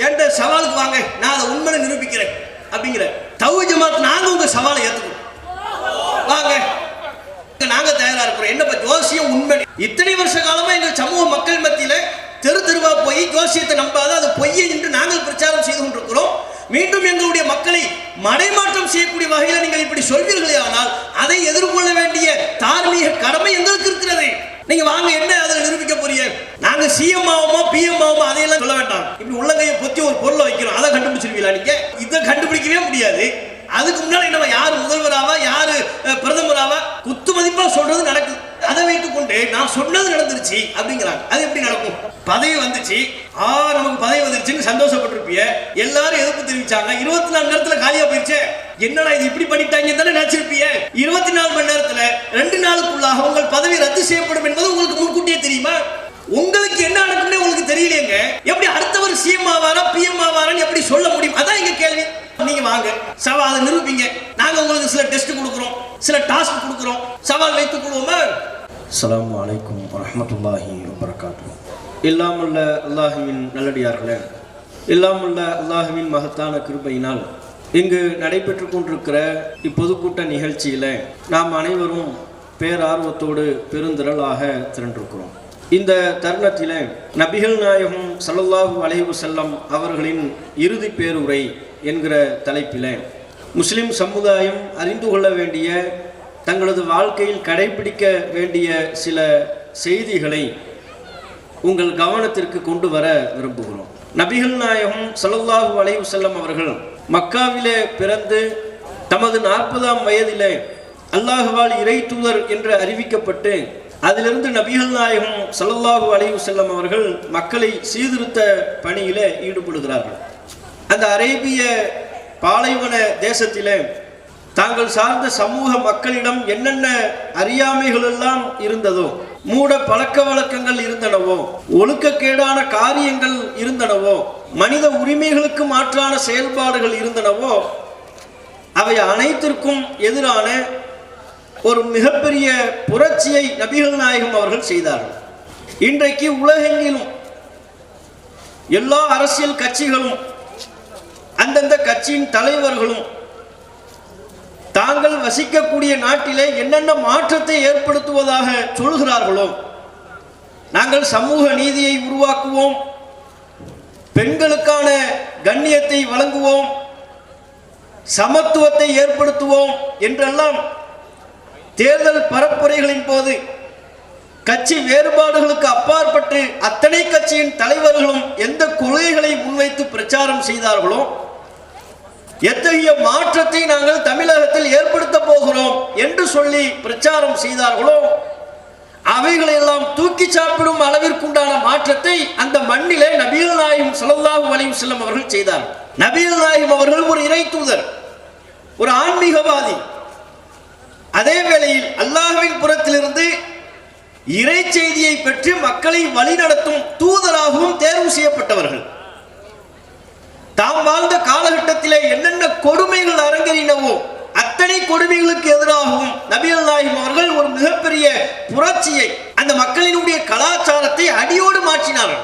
என்ற சவாலுக்கு வாங்க, நான் அதை உண்மையை நிரூபிக்கிறேன் அப்படிங்கிற தௌஹீத் ஜமாத் நாங்க உங்க சவாலை ஏத்துக்கிறோம், வாங்க நாங்க தயாரா இருக்கிறோம். என்ன ஜோசியம் உண்மை. இத்தனை வருஷ காலமா எங்க சமூக மக்கள் மத்தியில தெரு தெருவா போய் ஜோசியத்தை நம்பாத அது பொய்யை என்று நாங்கள் பிரச்சாரம் செய்து கொண்டிருக்கிறோம். மீண்டும் எங்களுடைய மக்களை மடைமாற்றம் செய்யக்கூடிய வகையில் நீங்கள் இப்படி சொல்வீர்களே, ஆனால் அதை எதிர்கொள்ள வேண்டிய தார்மீக கடமை எங்களுக்கு இருக்கிறது. நீங்க வாங்க, என்ன அதை நிரூபிக்க போறீங்க? நாங்க சிஎம் ஆவோமோ பிஎம் ஆவோமோ அதையெல்லாம் சொல்ல வேண்டாம். இப்படி உள்ளங்கையை பொத்தி ஒரு பொருளை வைக்கிறோம், அதை கண்டுபிடிச்சிருவீங்களா? நீங்க இதை கண்டுபிடிக்கவே முடியாது. அதுக்கு முன்னாடி நம்ம யாரு முதல்வராவா யாரு பிரதமராவா குத்து மதிப்பா சொல்றது நடக்குது. அதை வைத்துக் கொண்டு நான் சொன்னது நடந்துருச்சு அப்படிங்கிறாங்க. அது எப்படி நடக்கும்? பதவி வந்துச்சு, நமக்கு பதவி வந்துருச்சுன்னு சந்தோஷப்பட்டிருப்பிய, எல்லாரும் எதிர்ப்பு தெரிவிச்சாங்க. 24 நேரத்துல காலியா போயிருச்சு, என்னடா இது இப்படி பண்ணிட்டாங்க தானே நினைச்சிருப்பிய. 24 மணி நேரத்துல 2 நாளுக்குள்ளாக உங்கள் பதவி ரத்து செய்யப்படும் என்பது உங்களுக்கு முன்கூட்டியே தெரியுமா? உங்களுக்கு என்ன நடக்கும்னு உங்களுக்கு தெரியலையேங்க. எப்படி அடுத்தவர் சிஎம் ஆவாரா பிஎம் ஆவாரான்னு எப்படி சொல்ல முடியும்? அதான் எங்க கேள்வி. நீங்க வாங்க, சவாலை நிரூபிங்க. நாங்க உங்களுக்கு சில டெஸ்ட் கொடுக்கிறோம், சில டாஸ்க் கொடுக்கிறோம், சவால் வைத்துக் கொள்வோமா? அஸ்ஸலாமு அலைக்கும் வரஹ்மத்துல்லாஹி வபரகாத்துஹு. இல்லாமல்ல அல்லாஹ்வின் நல்லடியார்களே, இல்லாமல்ல அல்லாஹ்வின் மகத்தான கிருபையினால் இங்கு நடைபெற்றுக் கொண்டிருக்கிற இப்பொதுக்கூட்ட நிகழ்ச்சியில நாம் அனைவரும் பேரார்வத்தோடு பெருந்திரளாக திரண்டிருக்கிறோம். இந்த தருணத்தில நபிகள் நாயகம் ஸல்லல்லாஹு அலைஹி வஸல்லம் அவர்களின் இறுதி பேருரை என்கிற தலைப்பில முஸ்லிம் சமுதாயம் அறிந்து கொள்ள வேண்டிய, தங்களது வாழ்க்கையில் கடைபிடிக்க வேண்டிய சில செய்திகளை உங்கள் கவனத்திற்கு கொண்டு வர விரும்புகிறோம். நபிகள் நாயகம் ஸல்லல்லாஹு அலைஹி வஸல்லம் அவர்கள் மக்காவிலே பிறந்து தமது 40ஆம் வயதிலே அல்லாஹ்வால் இறை தூதர் என்று அறிவிக்கப்பட்டு அதிலிருந்து நபிகள் நாயகம் ஸல்லல்லாஹு அலைஹி வஸல்லம் அவர்கள் மக்களை சீர்திருத்த பணியிலே ஈடுபடுகிறார்கள். அந்த அரேபிய பாலைவன தேசத்திலே தாங்கள் சார்ந்த சமூக மக்களிடம் என்னென்ன அறியாமைகள் எல்லாம் இருந்ததோ, மூட பழக்க வழக்கங்கள் இருந்தனவோ, ஒழுக்கக்கேடான காரியங்கள் இருந்தனவோ, மனித உரிமைகளுக்கு மாற்றான செயல்பாடுகள் இருந்தனவோ, அவை அனைத்திற்கும் எதிரான ஒரு மிகப்பெரிய புரட்சியை நபிகள் நாயகம் அவர்கள் செய்தார்கள். இன்றைக்கு உலகெங்கிலும் எல்லா அரசியல் கட்சிகளும் அந்தந்த கட்சியின் தலைவர்களும் தாங்கள் வசிக்கக்கூடிய நாட்டிலே என்னென்ன மாற்றத்தை ஏற்படுத்துவதாக சொல்கிறார்களோ, நாங்கள் சமூக நீதியை உருவாக்குவோம், பெண்களுக்கான கண்ணியத்தை வழங்குவோம், சமத்துவத்தை ஏற்படுத்துவோம் என்றெல்லாம் தேர்தல் பரப்புரைகளின் போது கட்சி வேறுபாடுகளுக்கு அப்பாற்பட்டு அத்தனை கட்சியின் தலைவர்களும் எந்த கொள்கைகளை முன்வைத்து பிரச்சாரம் செய்தார்களோ, எத்தகைய மாற்றத்தை நாங்கள் தமிழகத்தில் ஏற்படுத்த போகிறோம் என்று சொல்லி பிரச்சாரம் செய்தார்களோ, அவைகளெல்லாம் தூக்கி சாப்பிடும் அளவிற்குண்டான மாற்றத்தை அந்த மண்ணிலே நபிகள் நாயகம் ஸல்லல்லாஹு அலைஹி வஸல்லம் அவர்கள் செய்தார்கள். நபிகள் நாயகம் அவர்கள் ஒரு இறை தூதர், ஒரு ஆன்மீகவாதி. அதே வேளையில் அல்லாஹ்வின் புறத்திலிருந்து இறை செய்தியை பெற்று மக்களை வழிநடத்தும் தூதராகவும் தேர்வு செய்யப்பட்டவர்கள். தாம் வாழ்ந்த காலகட்டத்திலே என்னென்ன கொடுமைகள் அரங்கேறினவோ அத்தனை கொடுமைகளுக்கு எதிராகவும் நபிகள் நாயகம் அவர்கள் ஒரு மிகப்பெரிய புரட்சியை, அந்த மக்களினுடைய கலாச்சாரத்தை அடியோடு மாற்றினார்கள்.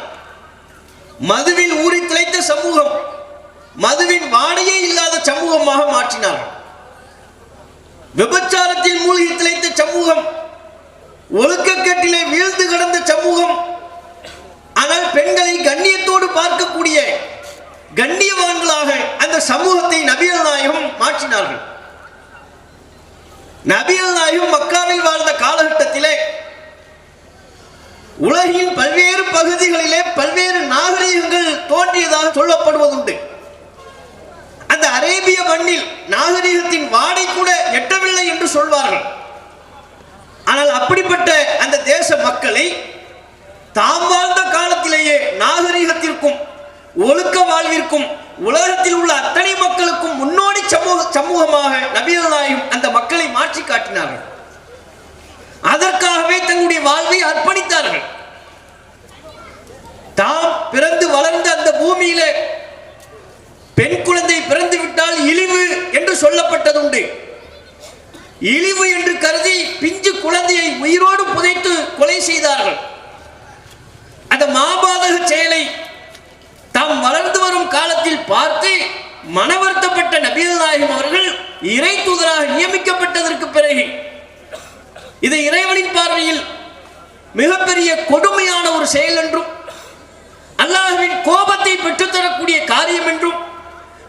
மதுவில் ஊறி திளைத்த சமூகம் மதுவின் வாடையே இல்லாத சமூகமாக மாற்றினார்கள். விபச்சாரத்தில் மூழ்கி திளைத்த சமூகம் ஒழுக்கக்கேட்டிலே வீழ்ந்து கிடந்த சமூகம், ஆனால் பெண்களை கண்ணியத்தோடு பார்க்கக்கூடிய கண்ணியவான்களாக அந்த சமூகத்தை நபிகள் நாயகம் மாற்றினார்கள். நபிகள் நாயகம் மக்காவில் வாழ்ந்த காலகட்டத்திலே உலகின் பல்வேறு பகுதிகளிலே பல்வேறு நாகரிகங்கள் தோன்றியதாக சொல்லப்படுவதுண்டு. அந்த அரேபிய மண்ணில் நாகரிகத்தின் வாடை கூட எட்டவில்லை என்று சொல்வார்கள். ஆனால் அப்படிப்பட்ட அந்த தேச மக்களை தாம் வாழ்ந்த காலத்திலேயே நாகரிகத்திற்கும் ஒழுக்க வாழ்விற்கும் உலகத்தில் உள்ள அத்தனை மக்களுக்கும் முன்னோடி சமூகமாக நபிகள் நாயகம் அந்த மக்களை மாற்றி காட்டினார்கள். அதற்காகவே தங்களுடைய வாழ்வை அர்ப்பணித்தார்கள். தாம் பிறந்து வளர்ந்த அந்த பூமியிலே பெண் குழந்தை பிறந்து விட்டால் இழிவு என்று சொல்லப்பட்டதுண்டு. இழிவு என்று கருதி பிஞ்சு குழந்தையை உயிரோடு புதைத்து கொலை செய்தார்கள். அந்த மாபாதக செயலை தாம் வளர்ந்து வரும் மனவருத்தப்பட்ட நபிகள் நாயகம் அவர்கள் இறை தூதராக நியமிக்கப்பட்டதற்கு பிறகு இது இறைவனின் பார்வையில் மிகப்பெரிய கொடுமையான ஒரு செயல் என்றும் அல்லாஹ்வின் கோபத்தை பெற்றுத்தரக்கூடிய காரியம் என்றும்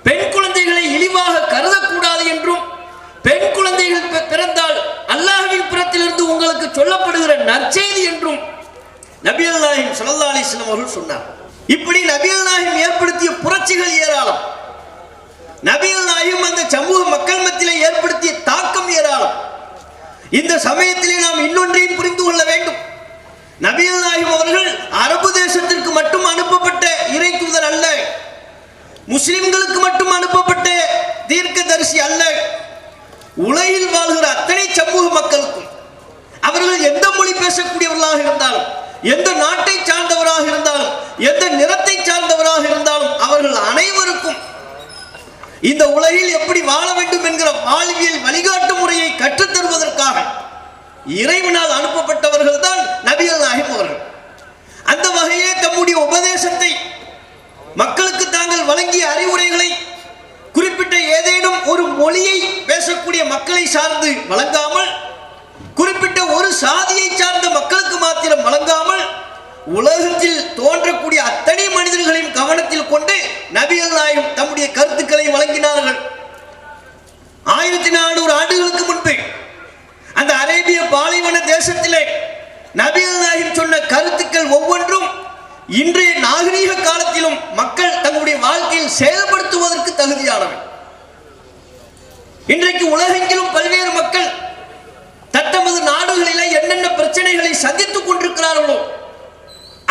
பெண் குழந்தைகளை இழிவாக கருதக்கூடாது என்றும் பெண் குழந்தைகள் பிறந்தால் அல்லாஹ்வின் புறத்திலிருந்து உங்களுக்கு சொல்லப்படுகிற நற்செய்தி என்றும் நபிகள் நாயகம் ஸல்லல்லாஹு அலைஹி வஸல்லம் அவர்கள் சொன்னார். இப்படி நபிகள் நாயகம் ஏற்படுத்திய புரட்சிகள் ஏராளம். நபிகள் நாயகம் அந்த சமூக மக்கள் மத்தியிலே ஏற்படுத்திய தாக்கம் ஏராளம். இந்த சமயத்திலே நாம் இன்னொன்றையும் புரிந்து கொள்ள வேண்டும். நபிகள் நாயகம் அவர்கள் அரபு தேசத்திற்கு மட்டும் அனுப்பப்பட்ட இறை தூதர் அல்ல, முஸ்லிம்களுக்கு மட்டும் அனுப்பப்பட்ட தீர்க்கதரிசி அல்ல. உலகில் வாழ்கிற அத்தனை சமூக மக்களுக்கும், அவர்கள் எந்த மொழி பேசக்கூடியவர்களாக இருந்தாலும், எந்த நாட்டை சார்ந்தவராக இருந்தாலும், எந்த நிறத்தை சார்ந்தவராக இருந்தாலும், அவர்கள் அனைவருக்கும் இந்த உலகில் எப்படி வாழ வேண்டும் என்கிற வாழ்வியல் வழிகாட்டு முறையை கற்றுத்தருவதற்காக இறைவனால் அனுப்பப்பட்டவர்கள் தான் நபிகள் நாயகம் அவர்கள். அந்த வகையே தம்முடைய உபதேசத்தை, மக்களுக்கு தாங்கள் வழங்கிய அறிவுரைகளை குறிப்பிட்ட ஏதேனும் ஒரு மொழியை பேசக்கூடிய மக்களை சார்ந்து வழங்காமல், குறிப்பிட்ட ஒரு சாதியை சார்ந்த மக்களுக்கு மாத்திரம் வழங்காமல், உலகத்தில் தோன்றக்கூடிய அத்தனை மனிதர்களையும் கவனத்தில் கொண்டு நபிகள் நாயகம் தம்முடைய கருத்துக்களை வழங்கினார்கள். 1400 ஆண்டுகளுக்கு முன்பு அந்த அரேபிய பாலைவன தேசத்திலே நபிகள் நாயகம் சொன்ன கருத்துக்கள் ஒவ்வொன்றும் இன்றைய நாகரீக காலத்திலும் மக்கள் தங்களுடைய வாழ்க்கையில் செயல்படுத்துவதற்கு தகுதியானவை. இன்றைக்கு உலகெங்கிலும் பல்வேறு மக்கள் தத்தமது நாடுகளிலே என்னென்ன பிரச்சனைகளை சந்தித்துக் கொண்டிருக்கிறார்களோ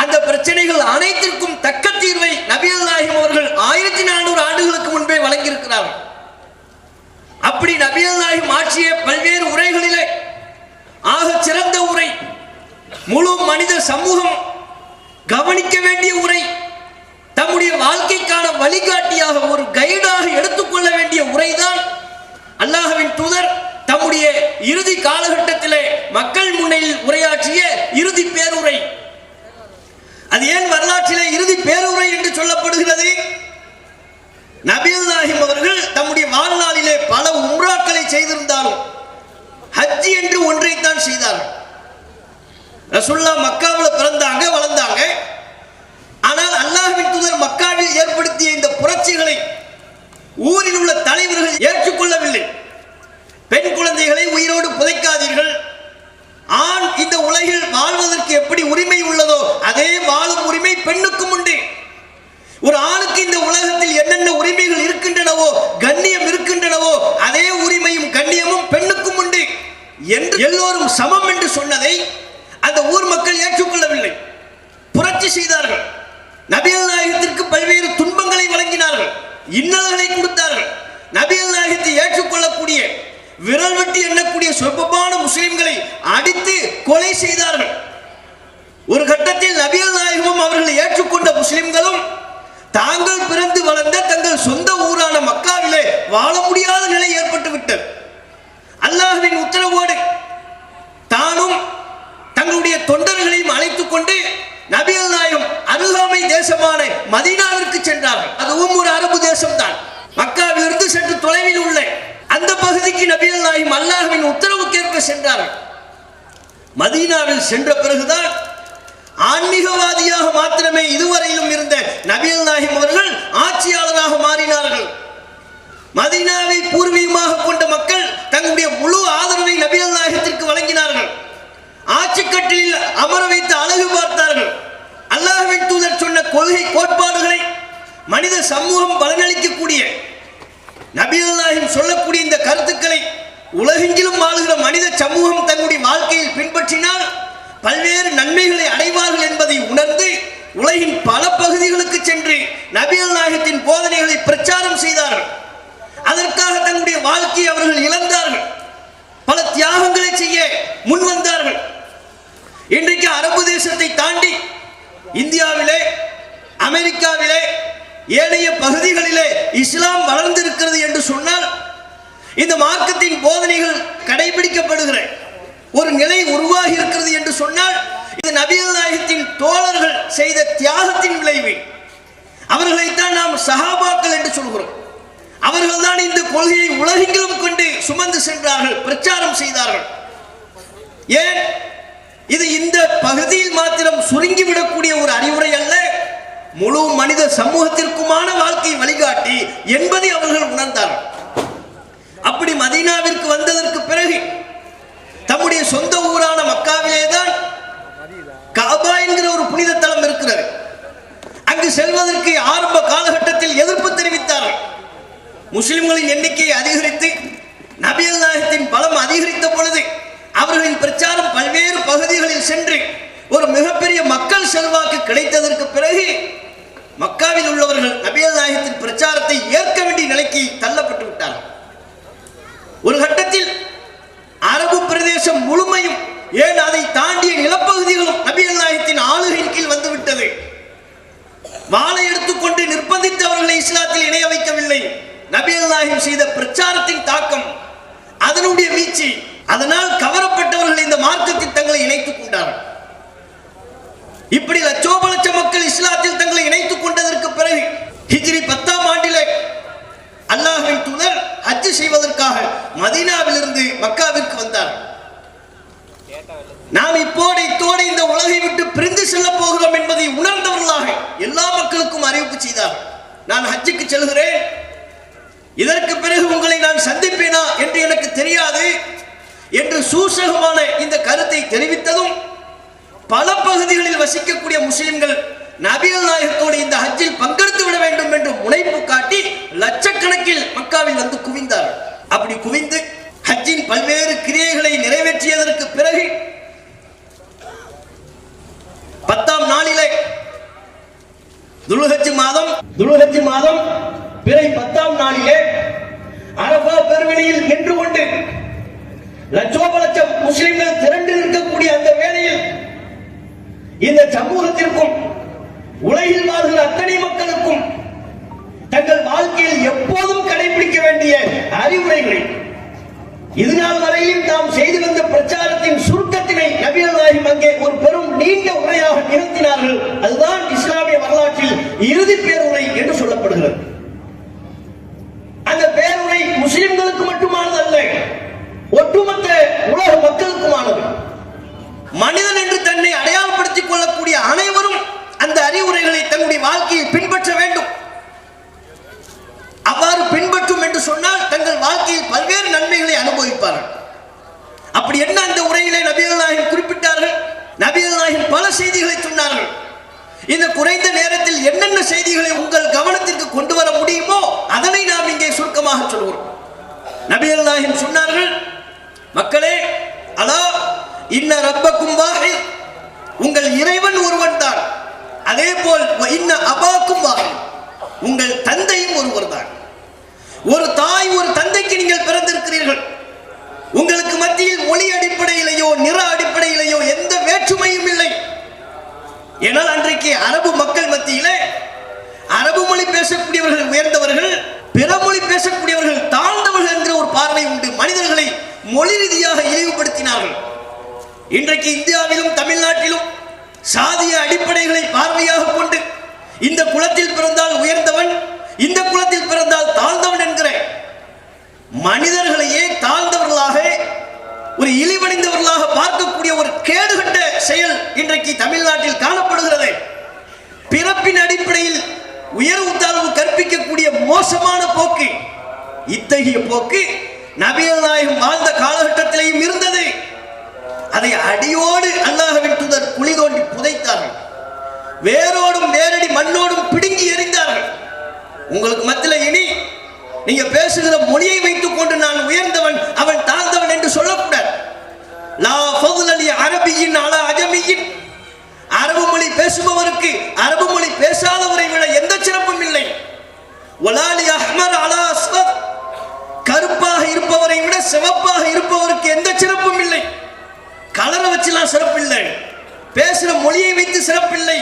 அந்த பிரச்சனைகள் அனைத்திற்கும் தக்க தீர்வை நபிகள் நாயகம் அவர்கள் 1400 ஆண்டுகளுக்கு முன்பே வழங்கியிருக்கிறார்கள். அப்படி நபிகள் நாயகம் ஆட்சிய பல்வேறு உரைகளிலே ஆக சிறந்த உரை, முழு மனித சமூகம் கவனிக்க வேண்டிய உரை, தம்முடைய வாழ்க்கைக்கான வழிகாட்டியாக ஒரு கைடாக எடுத்துக்கொள்ள வேண்டிய உரைதான் அல்லாஹ்வின் தூதர் தம்முடைய இறுதி காலகட்டத்திலே மக்கள் முன்னிலையில் உரையாற்றிய இறுதி பேருரை. அது ஏன் வரலாற்றிலே இறுதி பேருரை என்று சொல்லப்படுகிறது? நபிகள் நாயகம் அவர்கள் தம்முடைய வாழ்நாளிலே பல உம்ராக்களை செய்திருந்தாலும் ஹஜ் என்று ஒன்றைத்தான் செய்தார்கள். ரசூலுல்லாஹ் மக்காவில் பிறந்தாங்க, வளர்ந்தாங்க. ஆனால் அல்லாஹ்வின் தூதர் மக்காவில் ஏற்படுத்திய இந்த புரட்சிகளை ஊரில் உள்ள தலைவர்கள் ஏற்றுக்கொள்ளவில்லை. பெண் குழந்தைகளை உயிரோடு புதைக்காதீர்கள், ஆண் இந்த உலகில் வாழ்வதற்கு எப்படி உரிமை உள்ளதோ அதே வாழும் உரிமை பெண்ணுக்கும் உண்டு. ஒரு ஆணுக்கு இந்த உலகத்தில் என்னென்ன உரிமைகள் இருக்கின்றனவோ, கண்ணியம் இருக்கின்றனவோ, அதே உரிமையும் கண்ணியமும் பெண்ணுக்கும் உண்டு என்று எல்லோரும் சமம் என்று சொன்னதை அந்த ஊர் மக்கள் ஏற்றுக்கொள்ளவில்லை. புரட்சி செய்தார்கள். நபிகள் நாயகத்திற்கு பல்வேறு துன்பங்களை வழங்கினார்கள், இன்னல்களை கொடுத்தார்கள். நபிகள் நாயகத்தை ஏற்றுக்கொள்ளக்கூடிய, விரல் வெட்டி எண்ணக்கூடிய சொற்பமான முஸ்லிம்களை அடித்து கொலை செய்தார்கள். ஒரு கட்டத்தில் நபிகள் நாயகமும் அவர்களை ஏற்றுக்கொண்ட முஸ்லிம்களும் தாங்கள் பிறந்து வளர்ந்த தங்கள் சொந்த ஊரான மக்காவிலே வாழ முடியாத நிலை ஏற்பட்டு விட்டது. அல்லாஹ்வின் உத்தரவோடு தானும் தங்களுடைய தொண்டர்களையும் அழைத்துக் கொண்டு நபிகள் நாயகம் அருகாமை தேசமான மதீனாவிற்கு சென்றார்கள். அதுவும் ஒரு அரபு தேசம்தான். மக்காவிலிருந்து சற்று தொலைவில் உள்ள அந்த பகுதிக்கு நபிகள் நாயகம் அல்லாஹ்வின் உத்தரவுக்கேற்ப சென்றார்கள். மதீனாவில் சென்ற பிறகுதான் ஆன்மீகவாதியாக மாத்திரமே இதுவரையிலும் இருந்த நபிகள் நாயகம் அவர்கள் ஆட்சியாளராக மாறினார்கள். மதீனாவை பூர்வீகமாக கொண்ட மக்கள் தங்களுடைய முழு ஆதரவை நபிகள் நாயகத்திற்கு வழங்கினார்கள். ஆட்சி கட்டிலில் அமர வைத்து அழகு பார்த்தார்கள். அல்லாஹ்வின் தூதர் சொன்ன கொள்கை கோட்பாடுகளை மனித சமூகம் பலனளிக்கக்கூடிய, நபிகள் நாயகம் சொல்லக்கூடிய இந்த கருத்துக்களை உலகெங்கிலும் வாழுகிற மனித சமூகம் தங்களுடைய வாழ்க்கையில் பின்பற்றினால் பல்வேறு நன்மைகளை அடைவார்கள் என்பதை உணர்ந்து உலகின் பல பகுதிகளுக்கு சென்று நபிகள் நாயகத்தின் போதனைகளை பிரச்சாரம் செய்தார்கள். அதற்காக தங்களுடைய வாழ்க்கையை அவர்கள் இழந்தார்கள். பல தியாகங்களை செய்ய முன் வந்தார்கள். இன்றைக்கு அரபு தேசத்தை தாண்டி இந்தியாவிலே, அமெரிக்காவிலே, ஏனைய பகுதிகளிலே இஸ்லாம் வளர்ந்திருக்கிறது என்று சொன்னால், இந்த மார்க்கத்தின் போதனைகள் கடைபிடிக்கப்படுகிற ஒரு நிலை உருவாகி இருக்கிறது என்று சொன்னால், இது நபிகள் நாயகத்தின் தோழர்கள் செய்த தியாகத்தின் விளைவு. அவர்களைத்தான் நாம் சஹாபாக்கள் என்று சொல்கிறோம். அவர்கள் தான் இந்த கொள்கையை உலகெங்கிலும் கொண்டு சுமந்து சென்றார்கள், பிரச்சாரம் செய்தார்கள். ஏன் இது இந்த பகுதியில் மாத்திரம் சுருங்கிவிடக்கூடிய ஒரு அறிவுரை அல்ல, முழு மனித சமூகத்திற்குமான வாழ்க்கை வழிகாட்டி என்பதை அவர்கள் உணர்ந்தார்கள். அப்படி மதீனாவிற்கு வந்ததற்கு பிறகு தம்முடைய சொந்த ஊரான மக்காவிலே தான் கஅபா என்கிற ஒரு புனித தலம் இருக்கிறது. அங்கு செல்வதற்கு ஆரம்ப காலகட்டத்தில் எதிர்ப்பு தெரிவித்தார்கள். முஸ்லிம்களின் எண்ணிக்கையை அதிகரித்து நபிகள் நாயகத்தின் பலம் அதிகரித்த பொழுது அவர்களின் பிரச்சாரம் பல்வேறு பகுதிகளில் சென்று ஒரு மிகப்பெரிய மக்கள் செல்வாக்கு கிடைத்ததற்கு பிறகு மக்காவில் உள்ளவர்கள் நபிகள் நாயகத்தின் பிரச்சாரத்தை ஏற்க வேண்டிய நிலைக்கு தள்ளப்பட்டு விட்டார்கள். ஒரு கட்டத்தில் அரபு பிரதேசம் முழுமையும், ஏன் அதை தாண்டிய நிலப்பகுதிகளும் நபிகள் நாயகத்தின் ஆளுகையின் கீழ் வந்துவிட்டது. வாளை எடுத்துக்கொண்டு நிர்பந்தித்து அவர்களை இஸ்லாத்தில் இணைய வைக்கவில்லை. நபிகள் நாயகம் செய்த பிரச்சாரத்தின் தாக்கம், அதனுடைய வீழ்ச்சி, அதனால் கவரப்பட்டவர்கள் இந்த மார்க்கத்தில் தங்களை இணைத்துக் கொண்டார்கள். இப்படி லட்சோப லட்ச மக்கள் இஸ்லாத்தில் தங்களை இணைத்துக் கொண்டதற்கு பிறகு ஹிஜ்ரி 10ஆம் ஆண்டிலே அல்லாஹ்வின் தூதர் ஹஜ் செய்வதற்காக மதீனாவிலிருந்து மக்காவிற்கு வந்தார். நாம் இப்போது இந்த உலகை விட்டு பிரிந்து செல்ல போகிறோம் என்பதை உணர்ந்தவர்களாக எல்லா மக்களுக்கும் அறிவிப்பு செய்தார். நான் ஹஜ்ஜுக்கு செல்கிறேன், இதற்கு பிறகு உங்களை நான் சந்திப்பேனா என்று எனக்கு தெரியாது என்று சூசகமான இந்த கருத்தை தெரிவித்ததும் பல பகுதிகளில் வசிக்கக்கூடிய முஸ்லிம்கள் நபிகள் நாயகத்தோடு இந்த ஹஜ்ஜில் பங்கெடுத்து விட வேண்டும் என்று முனைப்பு காட்டி லட்சக்கணக்கில் மக்காவில் வந்து குவிந்தார்கள். அப்படி குவிந்து ஹஜ்ஜின் பல்வேறு கிரியைகளை நிறைவேற்றியதற்கு பிறகு 10ஆம் நாளிலே துல்ஹஜ் மாதம் பிறை 10ஆம் நாளிலே அரபா பெருவெளியில் நின்று கொண்டு லட்சோப லட்சம் முஸ்லிம்கள் திரண்டு இருக்கக்கூடிய அந்த வேளையில் இந்த சமூகத்திற்கும் உலகில் வாழ்கிற அத்தனை மக்களுக்கும் தங்கள் வாழ்க்கையில் எப்போதும் கடைபிடிக்க வேண்டிய அறிவுரைகளை, இதுநாள் வரையிலும் தாம் செய்து வந்த பிரச்சாரத்தின் சுருக்கத்தினை நபிகள் நாயகம் அங்கே ஒரு பெரும் நீண்ட உரையாக நிகழ்த்தினார்கள். அதுதான் இஸ்லாமிய வரலாற்றில் இறுதி பேருரை என்று சொல்லப்படுகிறது. அந்த பேருரை முஸ்லிம்களுக்கு மட்டுமானது அல்ல, ஒட்டுமொத்த உலக மக்களுக்குமானது. மனிதன் என்று தன்னை அடையாளப்படுத்திக் கொள்ளக்கூடிய அனைவரும் அந்த அறிவுரைகளை தன்னுடைய வாழ்க்கையில் பின்பற்ற வேண்டும். அவ்வாறு பின்பற்றும் என்று சொன்னால் தங்கள் வாழ்க்கையில் பல்வேறு நன்மைகளை அனுபவிப்பார்கள். அப்படி என்ன அந்த உரையிலே நபிகள் நாயகம் குறிப்பிட்டார்கள்? நபிகள் நாயகம் பல செய்திகளை சொன்னார்கள். இந்த குறைந்த நேரத்தில் என்னென்ன செய்திகளை உங்கள் கவனத்திற்கு கொண்டு வர முடியுமோ அதனை நாம் இங்கே சுருக்கமாக சொல்வோம். நபிகள் நாயகம் சொன்னார்கள், மக்களே, அலா இன்ன ரப்பக்கும் வாஹித், உங்கள் இறைவன் ஒருவன் தான். அதே போல் இன்ன அபாக்கும் வாஹித், உங்கள் தந்தையும் ஒருவர் தான். ஒரு தாய் ஒரு தந்தைக்கு நீங்கள் பிறந்திருக்கிறீர்கள். உங்களுக்கு மத்தியில் மொழி அடிப்படையிலேயோ நிற அடிப்படையிலேயோ எந்த வேற்றுமையும் இல்லை. ஏனால் அன்றைக்கு அரபு மக்கள் மத்தியிலே அரபு மொழி பேசக்கூடியவர்கள் உயர்ந்தவர்கள், பிற மொழி பேசக்கூடியவர்கள் தாழ்ந்தவர்கள் என்ற ஒரு பார்வை உண்டு. மனிதர்களை மொழி ரீதியாக இழிவுபடுத்தினார்கள். இன்றைக்கு இந்தியாவிலும் தமிழ்நாட்டிலும் சாதிய அடிப்படைகளை பார்வையாக கொண்டு இந்த குலத்தில் பிறந்தால் உயர்ந்தவன், இந்த குலத்தில் பிறந்தால் தாழ்ந்தவன் என்கிற மனிதர்களையே தாழ்ந்தவர்களாக, ஒரு இழிவடைந்தவர்களாக பார்க்கக்கூடிய ஒரு கேடுகட்ட செயல் இன்றைக்கு தமிழ்நாட்டில் காணப்படுகிறது. பிறப்பின் அடிப்படையில் உயர்வு தாழ்வு கற்பிக்கக்கூடிய மோசமான போக்கு, இத்தகைய போக்கு நபிகள் நாயகம் வாழ்ந்த காலகட்டத்திலேயும் இருந்தது. அதை அடியோடு அல்லாஹ்வின் தூதர் குழி தோண்டி புதைத்தார்கள். வேரோடும் வேரடி மண்ணோடும் பிடுங்கி எறிந்தார்கள். உங்களுக்கு மத்தியில் இனி நீங்க பேசுகிற மொழியை வைத்துக் கொண்டு நான் உயர்ந்தவன் அவன் தாழ்ந்தவன் என்று சொல்லக்கூடாது. லா ஃபضل அரபியின் அலா அஜமியின், அரபு மொழி பேசுபவருக்கு அரபு மொழி பேசாதவரை விட எந்த சிறப்பும் இல்லை. வலாலி அஹ்மர் அலா அஸ்வத், கருப்பாக இருப்பவரை விட சிவப்பாக இருப்பவருக்கு எந்த சிறப்பும் இல்லை. கலரை வச்சுலாம் சிறப்பில்லை, பேசுற மொழியை வைத்து சிறப்பில்லை.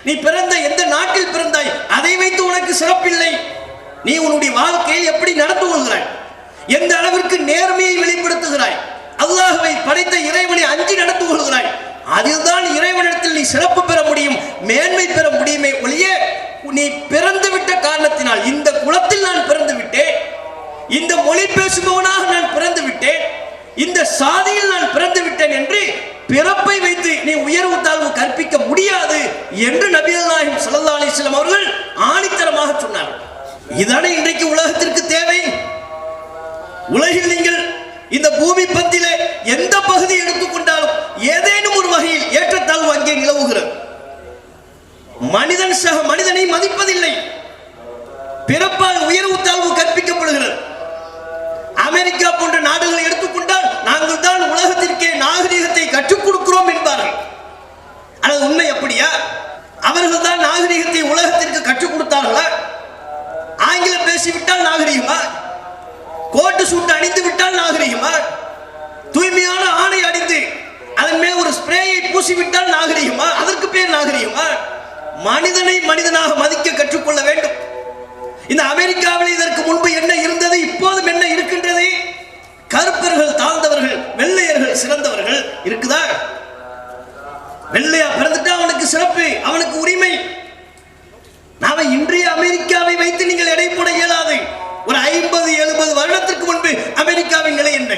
நீ பிறந்த எந்த நாட்டில் பிறந்தாய் அதை வைத்து உனக்கு சிறப்பில்லை. நீ உன்னுடைய வாழ்க்கையில் எப்படி நடந்து கொள்கிறாய், எந்த அளவிற்கு நேர்மையை வெளிப்படுத்துகிறாய், அல்லாஹ்வை படைத்த இறைவனை அஞ்சி நடந்து கொள்கிறாய், அதில்தான் இறைவனிடத்தில் நீ சிறப்பு பெற முடியும், மேன்மை பெற முடியுமே ஒழிய நீ பிறந்து விட்ட காரணத்தினால், இந்த குலத்தில் நான் பிறந்து விட்டேன், இந்த மொழி பேசுபவனாக நான் பிறந்து விட்டேன், இந்த சாதியில் நான் பிறந்து விட்டேன் என்று பிறப்பை வைத்து நீ உயர்வு தாழ்வு கற்பிக்க முடியாது என்று நபிகள் நாயகம் ஸல்லல்லாஹு அலைஹி வஸல்லம் அவர்கள் ஆணித்தரமாக சொன்னார்கள். இதானே இன்றைக்கு உலகத்திற்கு தேவை. உலகில் நீங்கள் இந்த பூமி பந்திலே எந்த பகுதி எடுத்துக்கொண்டாலும் ஏதேனும் ஒரு வகையில் ஏற்றத்தாழ்வு அங்கே நிலவுகிறது. மனிதன் சக மனிதனை மதிப்பதில்லை. பிறப்பால் உயர்வு தாழ்வு கற்பிக்கப்படுகிறது. அமெரிக்கா போன்ற நாடுகளை எடுத்துக்கொண்டால் நாங்கள் தான் உலகத்திற்கே நாகரிகத்தை கற்றுக் கொடுக்கிறோம் என்பார்கள். ஆனால் உண்மை அப்படியா? அவர்கள் தான் நாகரிகத்தை உலகத்திற்கு கற்றுக் கொடுத்தார்களா? ஆங்கிலம் பேசிவிட்டால் நாகரிகமா? கோட்டு சூட்டு அணிந்து விட்டால் நாகரிகமா? தூய்மையான ஆடை அணிந்து அதன் மேல் ஒரு ஸ்ப்ரேயை பூசிவிட்டால் நாகரிகமா? அதற்கு பேர் நாகரிகமா? மனிதனை மனிதனாக மதிக்க கற்றுக்கொள்ள வேண்டும். இந்த அமெரிக்காவில் இதற்கு முன்பு என்ன இருந்தது, இப்போதும் என்ன இருக்கின்றது? கருப்பர்கள் தாழ்ந்தவர்கள், வெள்ளையர்கள் சிறந்தவர்கள் இருக்குதா? வெள்ளையா பிறந்துட்டா அவனுக்கு சிறப்பு, அவனுக்கு உரிமை. நாம இன்றைய அமெரிக்காவை வைத்து நீங்கள் எடை போட இயலாது. ஒரு 50-70 வருடத்திற்கு முன்பு அமெரிக்காவின் நிலை என்ன?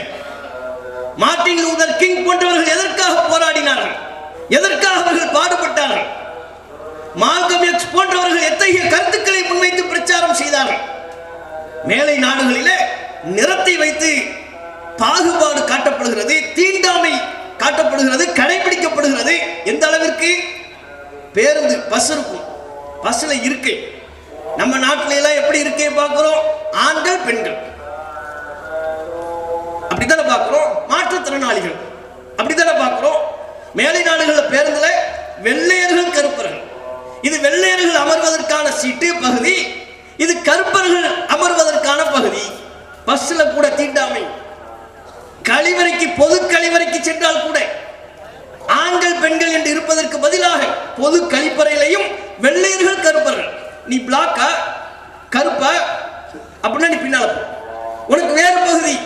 மார்ட்டின் லூதர் கிங் போன்றவர்கள் எதற்காக போராடினார்கள்? எதற்காக அவர்கள் பாடுபட்டார்கள்? மால்கம் எக்ஸ் போன்றவர்கள் எத்தகைய கருத்துக்களை முன்வைத்து பிரச்சாரம் செய்தார்கள்? மேலை நாடுகளிலே நிறத்தை வைத்து பாகுபாடு காட்டப்படுகிறது, தீண்டாமை காட்டப்படுகிறது, கடைபிடிக்கப்படுகிறது. எந்த அளவிற்கு? பேருந்து பஸ் இருக்கும், பஸ்ல இருக்கை நம்ம நாட்டில எல்லாம் எப்படி இருக்கே பார்க்கிறோம்? ஆண்கள் பெண்கள் அப்படித்தானே பார்க்கிறோம். மாற்றுத்திறனாளிகள் அப்படித்தானே பார்க்கிறோம். மேலை நாடுகளில் பேருந்துல வெள்ளையர்கள் கருப்பர்கள். இது வெள்ளையர்கள் அமர்வதற்கான சீட்டு பகுதி, இது கருப்பர்கள் அமர்வதற்கான பகுதி. பஸ்ல கூட தீண்டாமை. கழிவறைக்கு, பொது கழிவறைக்கு சென்றால் கூட ஆண்கள் பெண்கள் என்று இருப்பதற்கு பதிலாக பொது கழிப்பறையிலையும் வெள்ளையர்கள் கருப்பர்கள். நீ பிளாக்கா கருப்பா அப்படின்னா நீ பின்னால போ, உனக்கு வேறு பகுதி.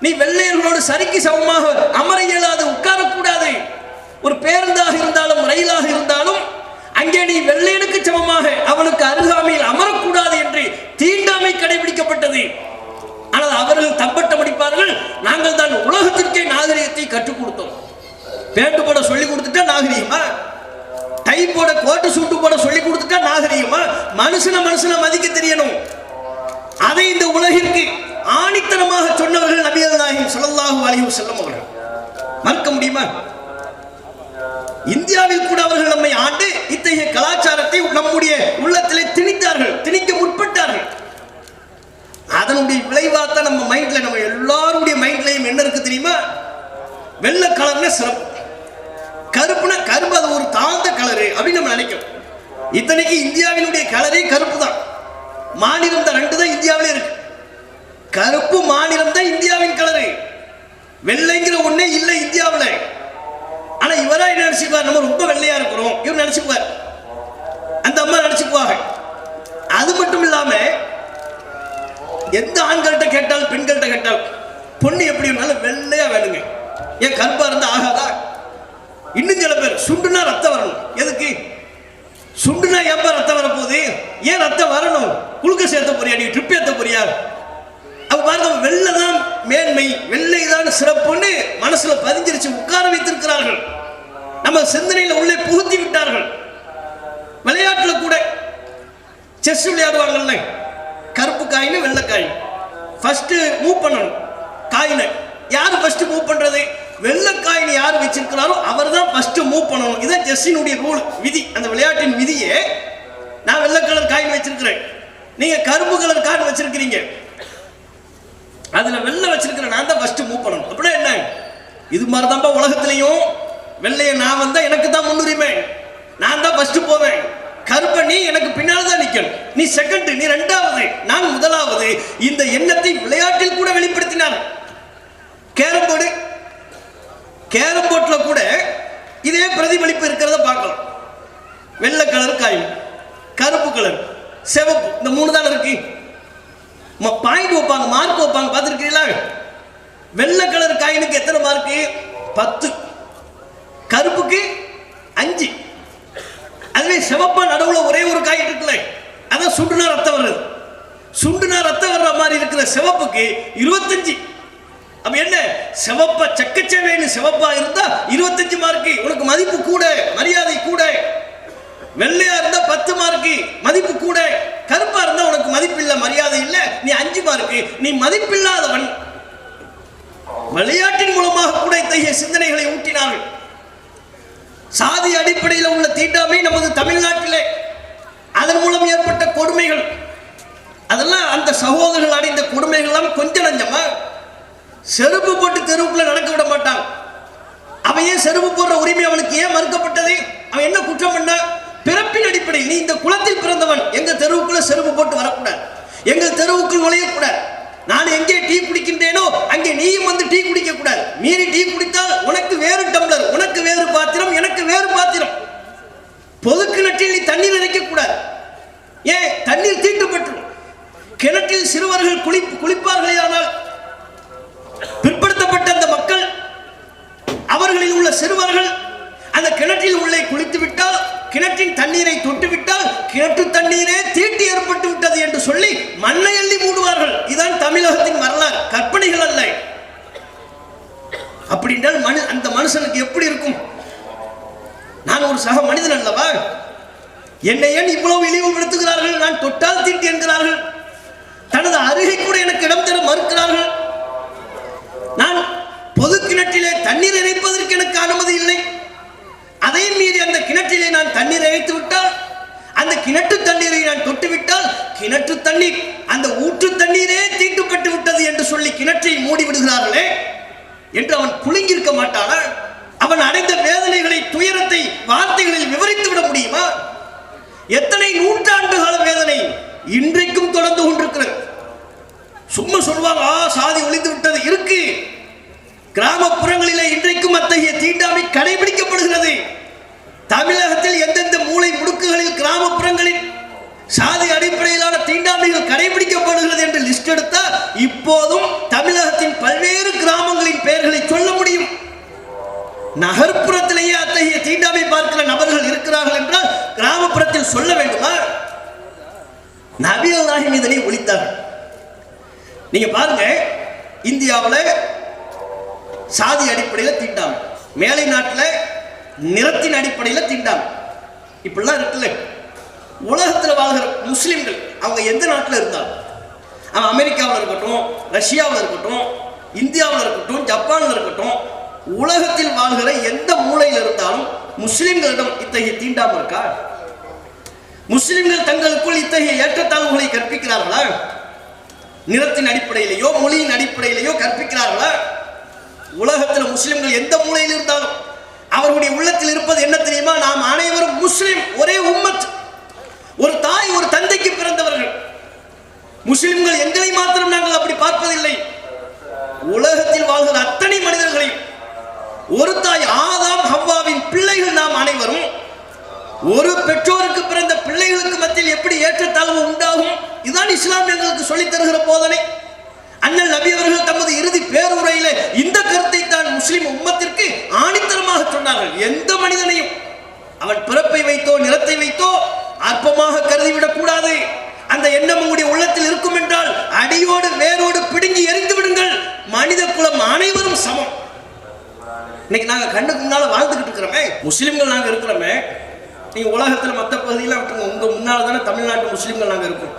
நீ வெள்ளையர்களோடு சரிக்கு சமமாக அமர இயலாது, உட்காரக்கூடாது. ஒரு பேருந்தாக இருந்தாலும் ரயிலாக இருந்தாலும் அங்கே நீ வெள்ளையனுக்கு சமமாக அவனுக்கு அருகாமையில் அமரக்கூடாது என்று தீண்டாமை கடைபிடிக்கப்பட்டது. ஆனால் அவர்கள் தம்பட்டம் அடிப்பார்கள், நாங்கள் தான் உலகத்திற்கே நாகரிகத்தை கற்றுக் கொடுத்தோம். பேண்டு போட சொல்லி கொடுத்துட்டா நாகரிகமா? டை போட, கோட்டு சூட்டு போட சொல்லி கொடுத்துட்டா நாகரிகமா? மனுஷனை மதிக்க தெரியணும். அதை இந்த உலகிற்கு ஆணித்தனமாக சொன்னவர்கள் நபிகள் நாயகம் ஸல்லல்லாஹு அலைஹி வஸல்லம் அவர்கள். மறுக்க முடியுமா? இந்தியாவில் கூட அவர்கள் நம்மை ஆண்டு இத்தகைய கலாச்சாரத்தை நம்முடைய உள்ளத்திலே திணித்தார்கள், திணிக்க முற்பட்டார்கள். அதனுடைய விளைவாத்தான் நம்ம மைண்ட்ல, நம்ம எல்லாருடைய மைண்ட்லயும் என்ன இருக்கு தெரியுமா? வெள்ளை கலர்னா சிறப்பு, கருப்புனா கருப்பு, அது ஒரு தாழ்ந்த கலரு அப்படின்னு நம்ம நினைக்கிறோம். இத்தனைக்கு இந்தியாவினுடைய கலரே கருப்பு தான். மாநிலம் தான், 2 தான் இந்தியாவிலே இருக்கு. கருப்பு மாநிலம் தான் இந்தியாவின் கலரு. வெள்ளைங்கிற ஒண்ணே இல்லை இந்தியாவில். ஆனா இவரா என்ன நினைச்சுக்குவார்? நம்ம ரொம்ப வெள்ளையா இருக்கிறோம் இவர் நினைச்சுக்குவார், அந்த அம்மா நினைச்சுக்குவாங்க. அது மட்டும் இல்லாம எந்த ஆண்கள்கிட்ட கேட்டால் பெண்கள்கிட்ட கேட்டால் பொண்ணு எப்படி இருந்தாலும் வெள்ளையா வேணுங்க. ஏன் கருப்பா இருந்தா ஆகாதா? இன்னும் சில பேர் சுண்டுனா ரத்தம் வரணும். எதுக்கு சுண்டுனா? ஏப்பா ரத்தம் வரப்போகுது? ஏன் ரத்தம் வரணும்? குளுக்க சேர்த்த போறியா? நீ ட்ரிப் ஏத்த போறியா? அப்ப பாருங்க, வெள்ளை தான் மேன்மை, வெள்ளை தான் சிறப்புன்னு மனசுல பதிஞ்சிருச்சு, உட்கார வைத்திருக்கிறார்கள். நம்ம சிந்தனையில உள்ளே புகுத்தி விட்டார்கள். விளையாட்டுல கூட செஸ் விளையாடுவாங்கல்ல, கருப்பு காயின் வெள்ளை காயின் ஃபர்ஸ்ட் மூவ் பண்ணணும். காயினை யாரு ஃபர்ஸ்ட் மூவ் பண்றது? வெள்ளை காயின் யார் வச்சிருக்கிறாரோ அவர் தான் ஃபர்ஸ்ட் மூவ் பண்ணணும். இதான் செஸ்ஸினுடைய ரூல், விதி. அந்த விளையாட்டின் விதியே, நான் வெள்ளை கலர் காயின் வச்சிருக்கிறேன், நீங்க கருப்பு கலர் காயின் வச்சிருக்கிறீங்க, அதுல வெள்ளை வச்சிருக்கிற நான் தான் ஃபர்ஸ்ட் மூவ் பண்ணணும். அப்படின்னா என்ன? இது மாதிரி தான்ப்பா உலகத்திலையும். வெள்ளைய நான் வந்தா எனக்கு தான் முன்னுரிமை, நான் தான் ஃபர்ஸ்ட் போவேன். கருப்பை நீ எனக்கு பின்னால் தான் நிக்கணும், நீ செகண்ட், நீ 2வது, நான் 1வது. இந்த எண்ணத்தை விளையாட்டில் கூட வெளிப்படுத்தினார். கேரம் போர்டு, கேரம் போர்ட்ல கூட இதே பிரதிபலிப்பு இருக்கிறத பார்க்கலாம். வெள்ளை கலர் காயின், கருப்பு கலர், சிவப்பு, இந்த 3 தான் இருக்கு. பாயிண்ட் வைப்பாங்க, மார்க் வைப்பாங்க, பார்த்துருக்கீங்களா? வெள்ளை கலர் காயினுக்கு எத்தனை மார்க்கு? 10, கருப்புக்கு 5. அதுவே சிவப்பா நடுவுல ஒரே ஒரு காயின் இருக்குல்ல, அதான் சுண்டுனா ரத்தம் வருது. சுண்டுனா ரத்தம் வர்ற மாதிரி இருக்கிற சிவப்புக்கு 25. அப்ப என்ன சிவப்பா சக்கச்சவேன்னு சிவப்பா இருந்தா 25 மார்க்கு, உனக்கு மதிப்பு கூட, மரியாதை கூட. வெள்ளையா இருந்தா 10 மார்க்கு, மதிப்பு கூட. கருப்பா இருந்தா உனக்கு மதிப்பு இல்ல, மரியாதை இல்ல, நீ 5 மார்க்கு, நீ மதிப்பில்லாதவன். விளையாட்டின் மூலமாக கூட இத்தகைய சிந்தனைகளை ஊட்டினார்கள். சாதி அடிப்படையில் உள்ள தீண்டாமை நமது தமிழ்நாட்டிலே அதன் மூலம் ஏற்பட்ட கொடுமைகள், அதெல்லாம் அந்த சகோதரர்கள் அடைந்த கொடுமைகள் எல்லாம் கொஞ்சம் நஞ்சமா. செருப்பு போட்டு தெருவுக்குள்ள நடக்க விட மாட்டாங்க. அவன் ஏன் செருப்பு போடுற உரிமை அவனுக்கு ஏன் மறுக்கப்பட்டது? அவன் என்ன குற்றம் பண்ண? பிறப்பின் அடிப்படையில் நீ இந்த குலத்தில் பிறந்தவன், எங்க தெருவுக்குள்ள செருப்பு போட்டு வரக்கூடாது, எங்கள் தெருவுக்குள் நுழையக்கூடாது. நான் எங்கே டீ குடிக்கின்றேனோ அங்கே நீயும் வந்து டீ குடிக்க கூடாது. மீறி டீ குடித்தால் உனக்கு வேறு டம்ளர், உனக்கு வேறு பாத்திரம், எனக்கு வேறு பாத்திரம். பொது கிணற்றில் நீ தண்ணீர் நினைக்க கூடாது. ஏன்? தண்ணீர் தீட்டுப்பட்டுரும். கிணற்றில் சிறுவர்கள் குளிப்பார்களே, ஆனால் பிற்படுத்தப்பட்ட அந்த மக்கள், அவர்களில் உள்ள சிறுவர்கள் அந்த கிணற்றில் உள்ளே குளித்து விட்டால், கிணற்றின் தண்ணீரை தொட்டு விட்டால் கிணற்று தண்ணீரே தீட்டு ஏற்பட்டு விட்டது என்று சொல்லி மண்ணை அள்ளி மூடுவார்கள். இதுதான் தமிழகத்தின் வரலாறு, கற்பனைகள் அல்ல. அப்படி என்றால் அந்த மனுஷனுக்கு எப்படி இருக்கும்? நான் ஒரு சக மனிதன் அல்லவா? என்னை ஏன் இவ்வளவு இழிவுபடுத்துகிறார்கள்? நான் தொட்டால் தீட்டு என்கிறார்கள். தனது அருகே கூட எனக்கு இடம் தர மறுக்கிறார்கள். நான் பொது கிணற்றிலே தண்ணீர் இறைப்பதற்கு எனக்கு அனுமதி இல்லை. அதை மீறி அந்த கிணற்றிலே நான் தண்ணீர் இறைத்து விட்டால், அந்த கிணற்று தண்ணீரை நான் தொட்டு விட்டால் கிணற்று தண்ணீர், அந்த ஊற்று தண்ணீரே தீட்டுப்பட்டு விட்டது என்று சொல்லி கிணற்றை மூடி விடுகிறார்களே என்று அவன் புழுங்கியிருக்க மாட்டானா? அவன் அடைந்த வேதனைகளை, துயரத்தை வார்த்தைகளில் விவரித்து விட முடியுமா? எத்தனை நூற்றாண்டு கால வேதனை இன்றைக்கும் தொடர்ந்து கொண்டிருக்கிறது. சும்மா சொல்வாங்க சாதி ஒழிந்து விட்டது. இருக்கு, கிராமப்புறங்களிலே இன்றைக்கும் அத்தகைய தீண்டாமை கடைபிடிக்கப்படுகிறது. தமிழகத்தில் எந்தெந்த மூலை முடுக்குகளில் கிராமப்புறங்களில் சாதி அடிப்படையிலான தீண்டாமைகள் கடைபிடிக்கப்படுகிறது என்று லிஸ்ட் எடுத்தால் இப்போதும் தமிழகத்தின் பல்வேறு கிராமங்களின் பெயர்களை சொல்ல முடியும். நகர்ப்புறத்திலேயே அத்தகைய தீண்டாமை பார்க்கிற நபர்கள் இருக்கிறார்கள் என்றால் கிராமப்புறத்தில் சொல்ல வேண்டுமா? நபிகள் நாயகம் இதனை ஒழித்தார்கள். நீங்க பாருங்க, இந்தியாவில் சாதி அடிப்படையில் தீண்டாமை, மேலை நாட்டில் நிறத்தின் அடிப்படையில் தீண்டாமை, இப்படிலாம் இருக்குல்ல. உலகத்தில் வாழ்கிற முஸ்லிம்கள் அவங்க எந்த நாட்டில் இருந்தாலும், அவன் அமெரிக்காவில் இருக்கட்டும், ரஷ்யாவில் இருக்கட்டும், இந்தியாவில் இருக்கட்டும், ஜப்பானில் இருக்கட்டும், உலகத்தில் வாழ்கிற எந்த மூலையில் இருந்தாலும் முஸ்லிம்களிடம் இத்தகைய தீண்டாமை இருக்கா? முஸ்லிம்கள் தங்களுக்குள் இத்தகைய ஏற்றத்தாழ்வுகளை கற்பிக்கிறார்களா? நிறத்தின் அடிப்படையிலேயோ மொழியின் அடிப்படையிலேயோ கற்பிக்கிறார்களா? உலகத்தில் முஸ்லிம்கள் எந்த மூலையில் இருந்தாலும் அவர்களுடைய உள்ளத்தில் இருப்பது என்ன தெரியுமா? நாம் அனைவரும் முஸ்லிம், ஒரே உம்மத், ஒரு தாய் ஒரு தந்தைக்கு பிறந்தவர்கள். முஸ்லிம்கள் எங்களை மாத்திரம் நாங்கள் அப்படி பார்ப்பதில்லை. உலகத்தில் வாழ்கிற அத்தனை மனிதர்களையும், ஒரு தாய் ஆதாம் ஹவ்வாவின் பிள்ளைகள் நாம் அனைவரும். ஒரு பெற்றோருக்கு பிறந்த பிள்ளைகளுக்கு மத்தியில் எப்படி ஏற்றத்தாழ்வு உண்டாகும்? இதுதான் இஸ்லாம் எங்களுக்கு சொல்லித் தருகிற போதனை. அண்ணல் நபி அவர்கள் தமது இறுதி பேருரையிலே இந்த கருத்தை தான் முஸ்லிம் உம்மத்திற்கு ஆணித்தரமாக சொன்னார்கள். எந்த மனிதனையும் அவன் பிறப்பை வைத்தோ நிறத்தை வைத்தோ அற்பமாக கருதிவிடக் கூடாது. அந்த எண்ணம் உங்களுடைய உள்ளத்தில் இருக்கும் என்றால் அடியோடு வேரோடு பிடுங்கி எரிந்து விடுங்கள். மனித குலம் அனைவரும் சமம். இன்னைக்கு நாங்க கண்ணுக்கு முன்னால வாழ்ந்துகிட்டு இருக்கிறோமே, முஸ்லிம்கள் நாங்க இருக்கிறோமே. நீங்க உலகத்தில் மற்ற பகுதியெல்லாம் விட்டுருங்க, உங்க முன்னால தானே தமிழ்நாட்டு முஸ்லிம்கள் நாங்க இருக்கோம்.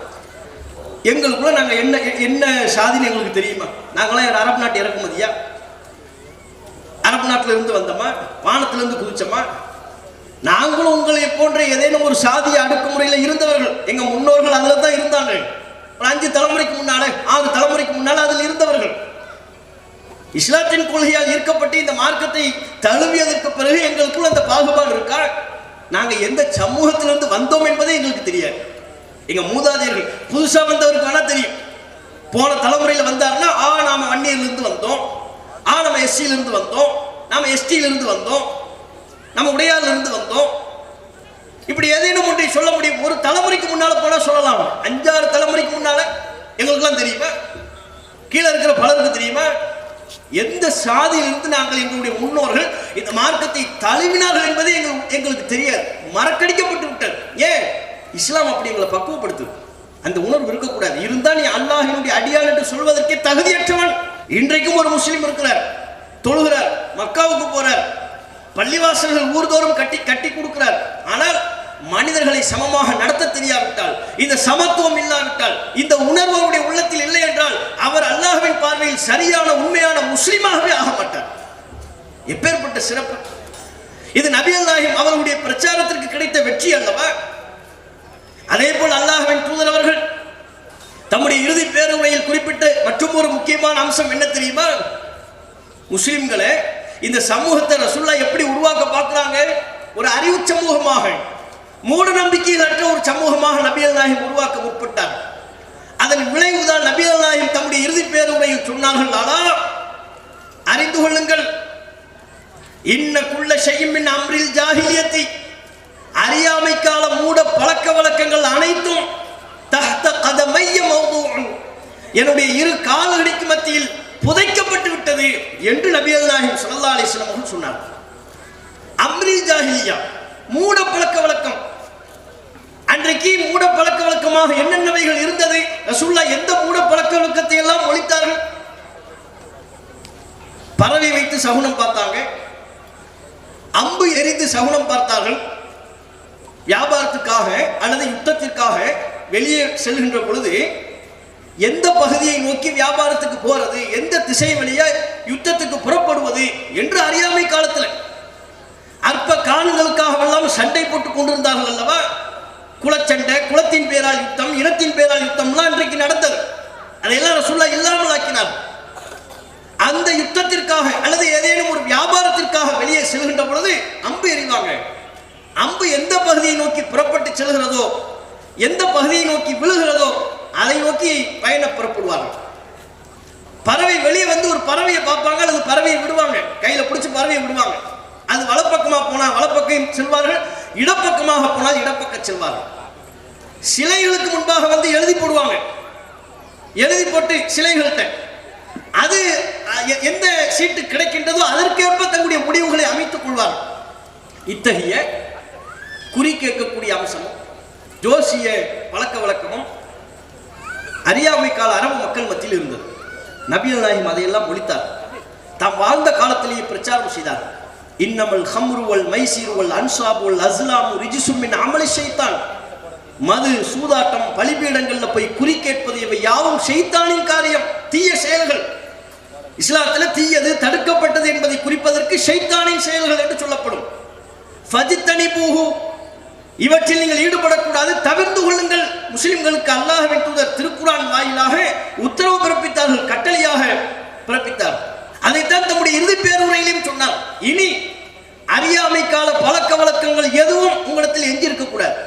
எங்களுக்குள்ள நாங்க என்ன என்ன சாதின்னு எங்களுக்கு தெரியுமா? நாங்களாம் அரபு நாட்டு இறக்குமதியா? அரபு நாட்டில இருந்து வந்தோமா? வானத்திலிருந்து குதிச்சோமா? நாங்களும் உங்களை போன்ற ஏதேனும் ஒரு சாதிய அடக்குமுறையில் இருந்தவர்கள். எங்க முன்னோர்கள் அதில் தான் இருந்தாங்க. ஒரு 5 தலைமுறைக்கு முன்னால 6 தலைமுறைக்கு முன்னால அதில் இருந்தவர்கள். இஸ்லாத்தின் கொள்கையால் ஈர்க்கப்பட்டு இந்த மார்க்கத்தை தழுவியதற்கு பிறகு எங்களுக்குள்ள அந்த பாகுபாடு இருக்கா? நாங்க எந்த சமூகத்திலிருந்து வந்தோம் என்பதே எங்களுக்கு தெரியாது. எங்க மூதாதையர்கள், புதுசா வந்தவருக்கு வேணா தெரியும். போன தலைமுறையில் வந்தாருன்னா நாம வன்னியிலிருந்து வந்தோம், நம்ம எஸ்சியிலிருந்து வந்தோம், நாம எஸ்டியிலிருந்து வந்தோம், நம்ம உடையாரிலிருந்து வந்தோம். இப்படி ஏதேனும் ஒன்றை சொல்ல முடியும். ஒரு தலைமுறைக்கு முன்னால போனா சொல்லலாம். 5-6 தலைமுறைக்கு முன்னால எங்களுக்குலாம் தெரியுமா? கீழே இருக்கிற பலருக்கு தெரியுமா? எந்த சாதியிலிருந்து நாங்கள் எங்களுடைய முன்னோர்கள் இந்த மார்க்கத்தை தழுவினார்கள் என்பதே எங்களுக்கு தெரியாது. மறக்கடிக்கப்பட்டு விட்டது. ஏன்? இஸ்லாம் அப்படி எங்களை பக்குவப்படுத்துது. அந்த உணர்வு இருக்கக்கூடாது. இருந்தா நீ அல்லாஹ்வினுடைய அடியான் என்று சொல்வதற்கே தகுதியற்றவன். இன்றைக்கும் ஒரு முஸ்லீம் இருக்கிறார், தொழுகிறார், மக்காவுக்கு போறார், பள்ளிவாசல்கள் ஊர்தோறும் கட்டி கொடுக்கிறார். ஆனால் மனிதர்களை சமமாக நடத்த தெரியாவிட்டால், இந்த சமத்துவம் இல்லாவிட்டால், இந்த உணர்வு அவருடைய உள்ளத்தில் இல்லை என்றால் அவர் அல்லாஹ்வின் பார்வையில் சரியான உண்மையான முஸ்லீமாகவே ஆக மாட்டார். எப்பேற்பட்ட சிறப்பு! இது நபி அல்லாஹ்வும் அவருடைய பிரச்சாரத்திற்கு கிடைத்த வெற்றி அல்லவா? அதே போல் அல்லாஹ்வின் தூதர் அவர்கள் தம்முடைய இறுதி பேருரையில் குறிப்பிட்ட மற்றும் ஒரு முக்கியமான அம்சம் என்ன தெரியுமா? முஸ்லிம்களை, இந்த சமூகத்தை ரசூலுல்லாஹ் எப்படி உருவாக்க பார்க்கிறாங்க? ஒரு அறிவு சமூகமாக, மூட நம்பிக்கைகளற்ற ஒரு சமூகமாக நபி அல்லாஹ்வும் உருவாக்க முற்பட்டார். அதன் விளைவுதான் நபி அல்லாஹ்வும் தம்முடைய இறுதி பேருரையில் சொன்னார்கள், அலா அறிந்து கொள்ளுங்கள், இன்ன குல்ல ஷைஇன் மின் அம்ரில் ஜாஹிலியத்தி, அறியாமை கால மூட பழக்க வழக்கங்கள் அனைத்தும் தஹ்த கதமைய மௌதூஉன், என்னுடைய இரு கால்களுக்கு மத்தியில் புதைக்கப்பட்டு விட்டது என்று நபி அல்லாஹ்வும் ஸல்லல்லாஹு அலைஹி வஸல்லம் அவர்கள் சொன்னார். அம்ரில் ஜாஹிலியா, மூட பழக்க வழக்கம். அன்றைக்கு மூட பழக்க வழக்கமாக என்னென்னவைகள் இருந்தது? ரசூலுல்லாஹ் எந்த மூட பழக்க வழக்கத்தை எல்லாம் ஒழித்தார்கள்? பறவை வைத்து சகுனம் பார்த்தாங்க, அம்பு எரிந்து சகுனம் பார்த்தார்கள். வியாபாரத்துக்காக அல்லது யுத்தத்திற்காக வெளியே செல்கின்ற பொழுது எந்த பகுதியை நோக்கி வியாபாரத்துக்கு போறது, எந்த திசை வழியா யுத்தத்துக்கு புறப்படுவது என்று அறியாமை காலத்தில் அற்ப காரணங்களுக்காக சண்டை போட்டுக் கொண்டிருந்தார்கள் அல்லவா? குலச்சண்டை, குலத்தின் பேரால் யுத்தம், இனத்தின் பேரால் யுத்தம்லாம் இன்றைக்கு நடந்தது. அதையெல்லாம் ரசூலுல்லாஹ் இல்லாமல் ஆக்கினார். அந்த யுத்தத்திற்காக அல்லது ஏதேனும் ஒரு வியாபாரத்திற்காக வெளியே செல்கின்ற பொழுது அம்பு எறிவாங்க. அம்பு எந்த பகுதியை நோக்கி புறப்பட்டு செல்கிறதோ, எந்த பகுதியை நோக்கி விழுகிறதோ அதை நோக்கி பயண புறப்படுவார்கள். பறவை வெளியே வந்து ஒரு பறவையை பார்ப்பாங்க, அல்லது பறவையை விடுவாங்க, கையில பிடிச்சி பறவையை விடுவாங்க. அது வலப்பக்கமாக போனால் வலப்பக்கம் செல்வார்கள், இடப்பக்கமாக போனால் இடப்பக்கம் செல்வார்கள். சிலைகளுக்கு முன்பாக வந்து எழுதி போடுவாங்க, எழுதி போட்டு சிலைகள்கிட்ட அது எந்த சீட்டு கிடைக்கின்றதோ அதற்கேற்ப தங்களுடைய முடிவுகளை அமைத்துக் கொள்வார்கள். இத்தகைய குறி கேட்கக்கூடிய அம்சமும் ஜோசிய பழக்க வழக்கமும் அறியாமை கால அரபு மக்கள் மத்தியில் இருந்தது. நபி அல்லாஹ்வும் அதையெல்லாம் ஒழித்தார். தாம் வாழ்ந்த காலத்திலேயே பிரச்சாரம் செய்தார். இன்னமல் ஹம்ரு வல் மைசீரு வல் அன்சாபு வல் அஸ்லாமு ரிஜ்சும் மின் அமலி ஷைத்தான். மது, சூதாட்டம், பலிபீடங்கள்ல போய் குறி கேட்பது இவை யாவும் ஷைத்தானின் காரியம், தீய செயல்கள். இஸ்லாத்தில் தீயது தடுக்கப்பட்டது என்பதை குறிப்பதற்கு ஷைத்தானின் செயல்கள் என்று சொல்லப்படும். ஃபஜ்தனிபூஹு, இவற்றில் நீங்கள் ஈடுபடக்கூடாது, தவிர்த்து கொள்ளுங்கள். முஸ்லிம்களுக்கு அல்லாஹ்வின் தூதர் திருக்குர்ஆன் வாயிலாக உத்தரவு பிறப்பித்தார்கள், கட்டளையாக பிறப்பித்தார். அதைத்தான் தம்முடைய இறுதி பேருரையிலும் சொன்னார். இனி அறியாமை கால பழக்க வழக்கங்கள் எதுவும் உங்களிடத்தில் எஞ்சி இருக்கக்கூடாது.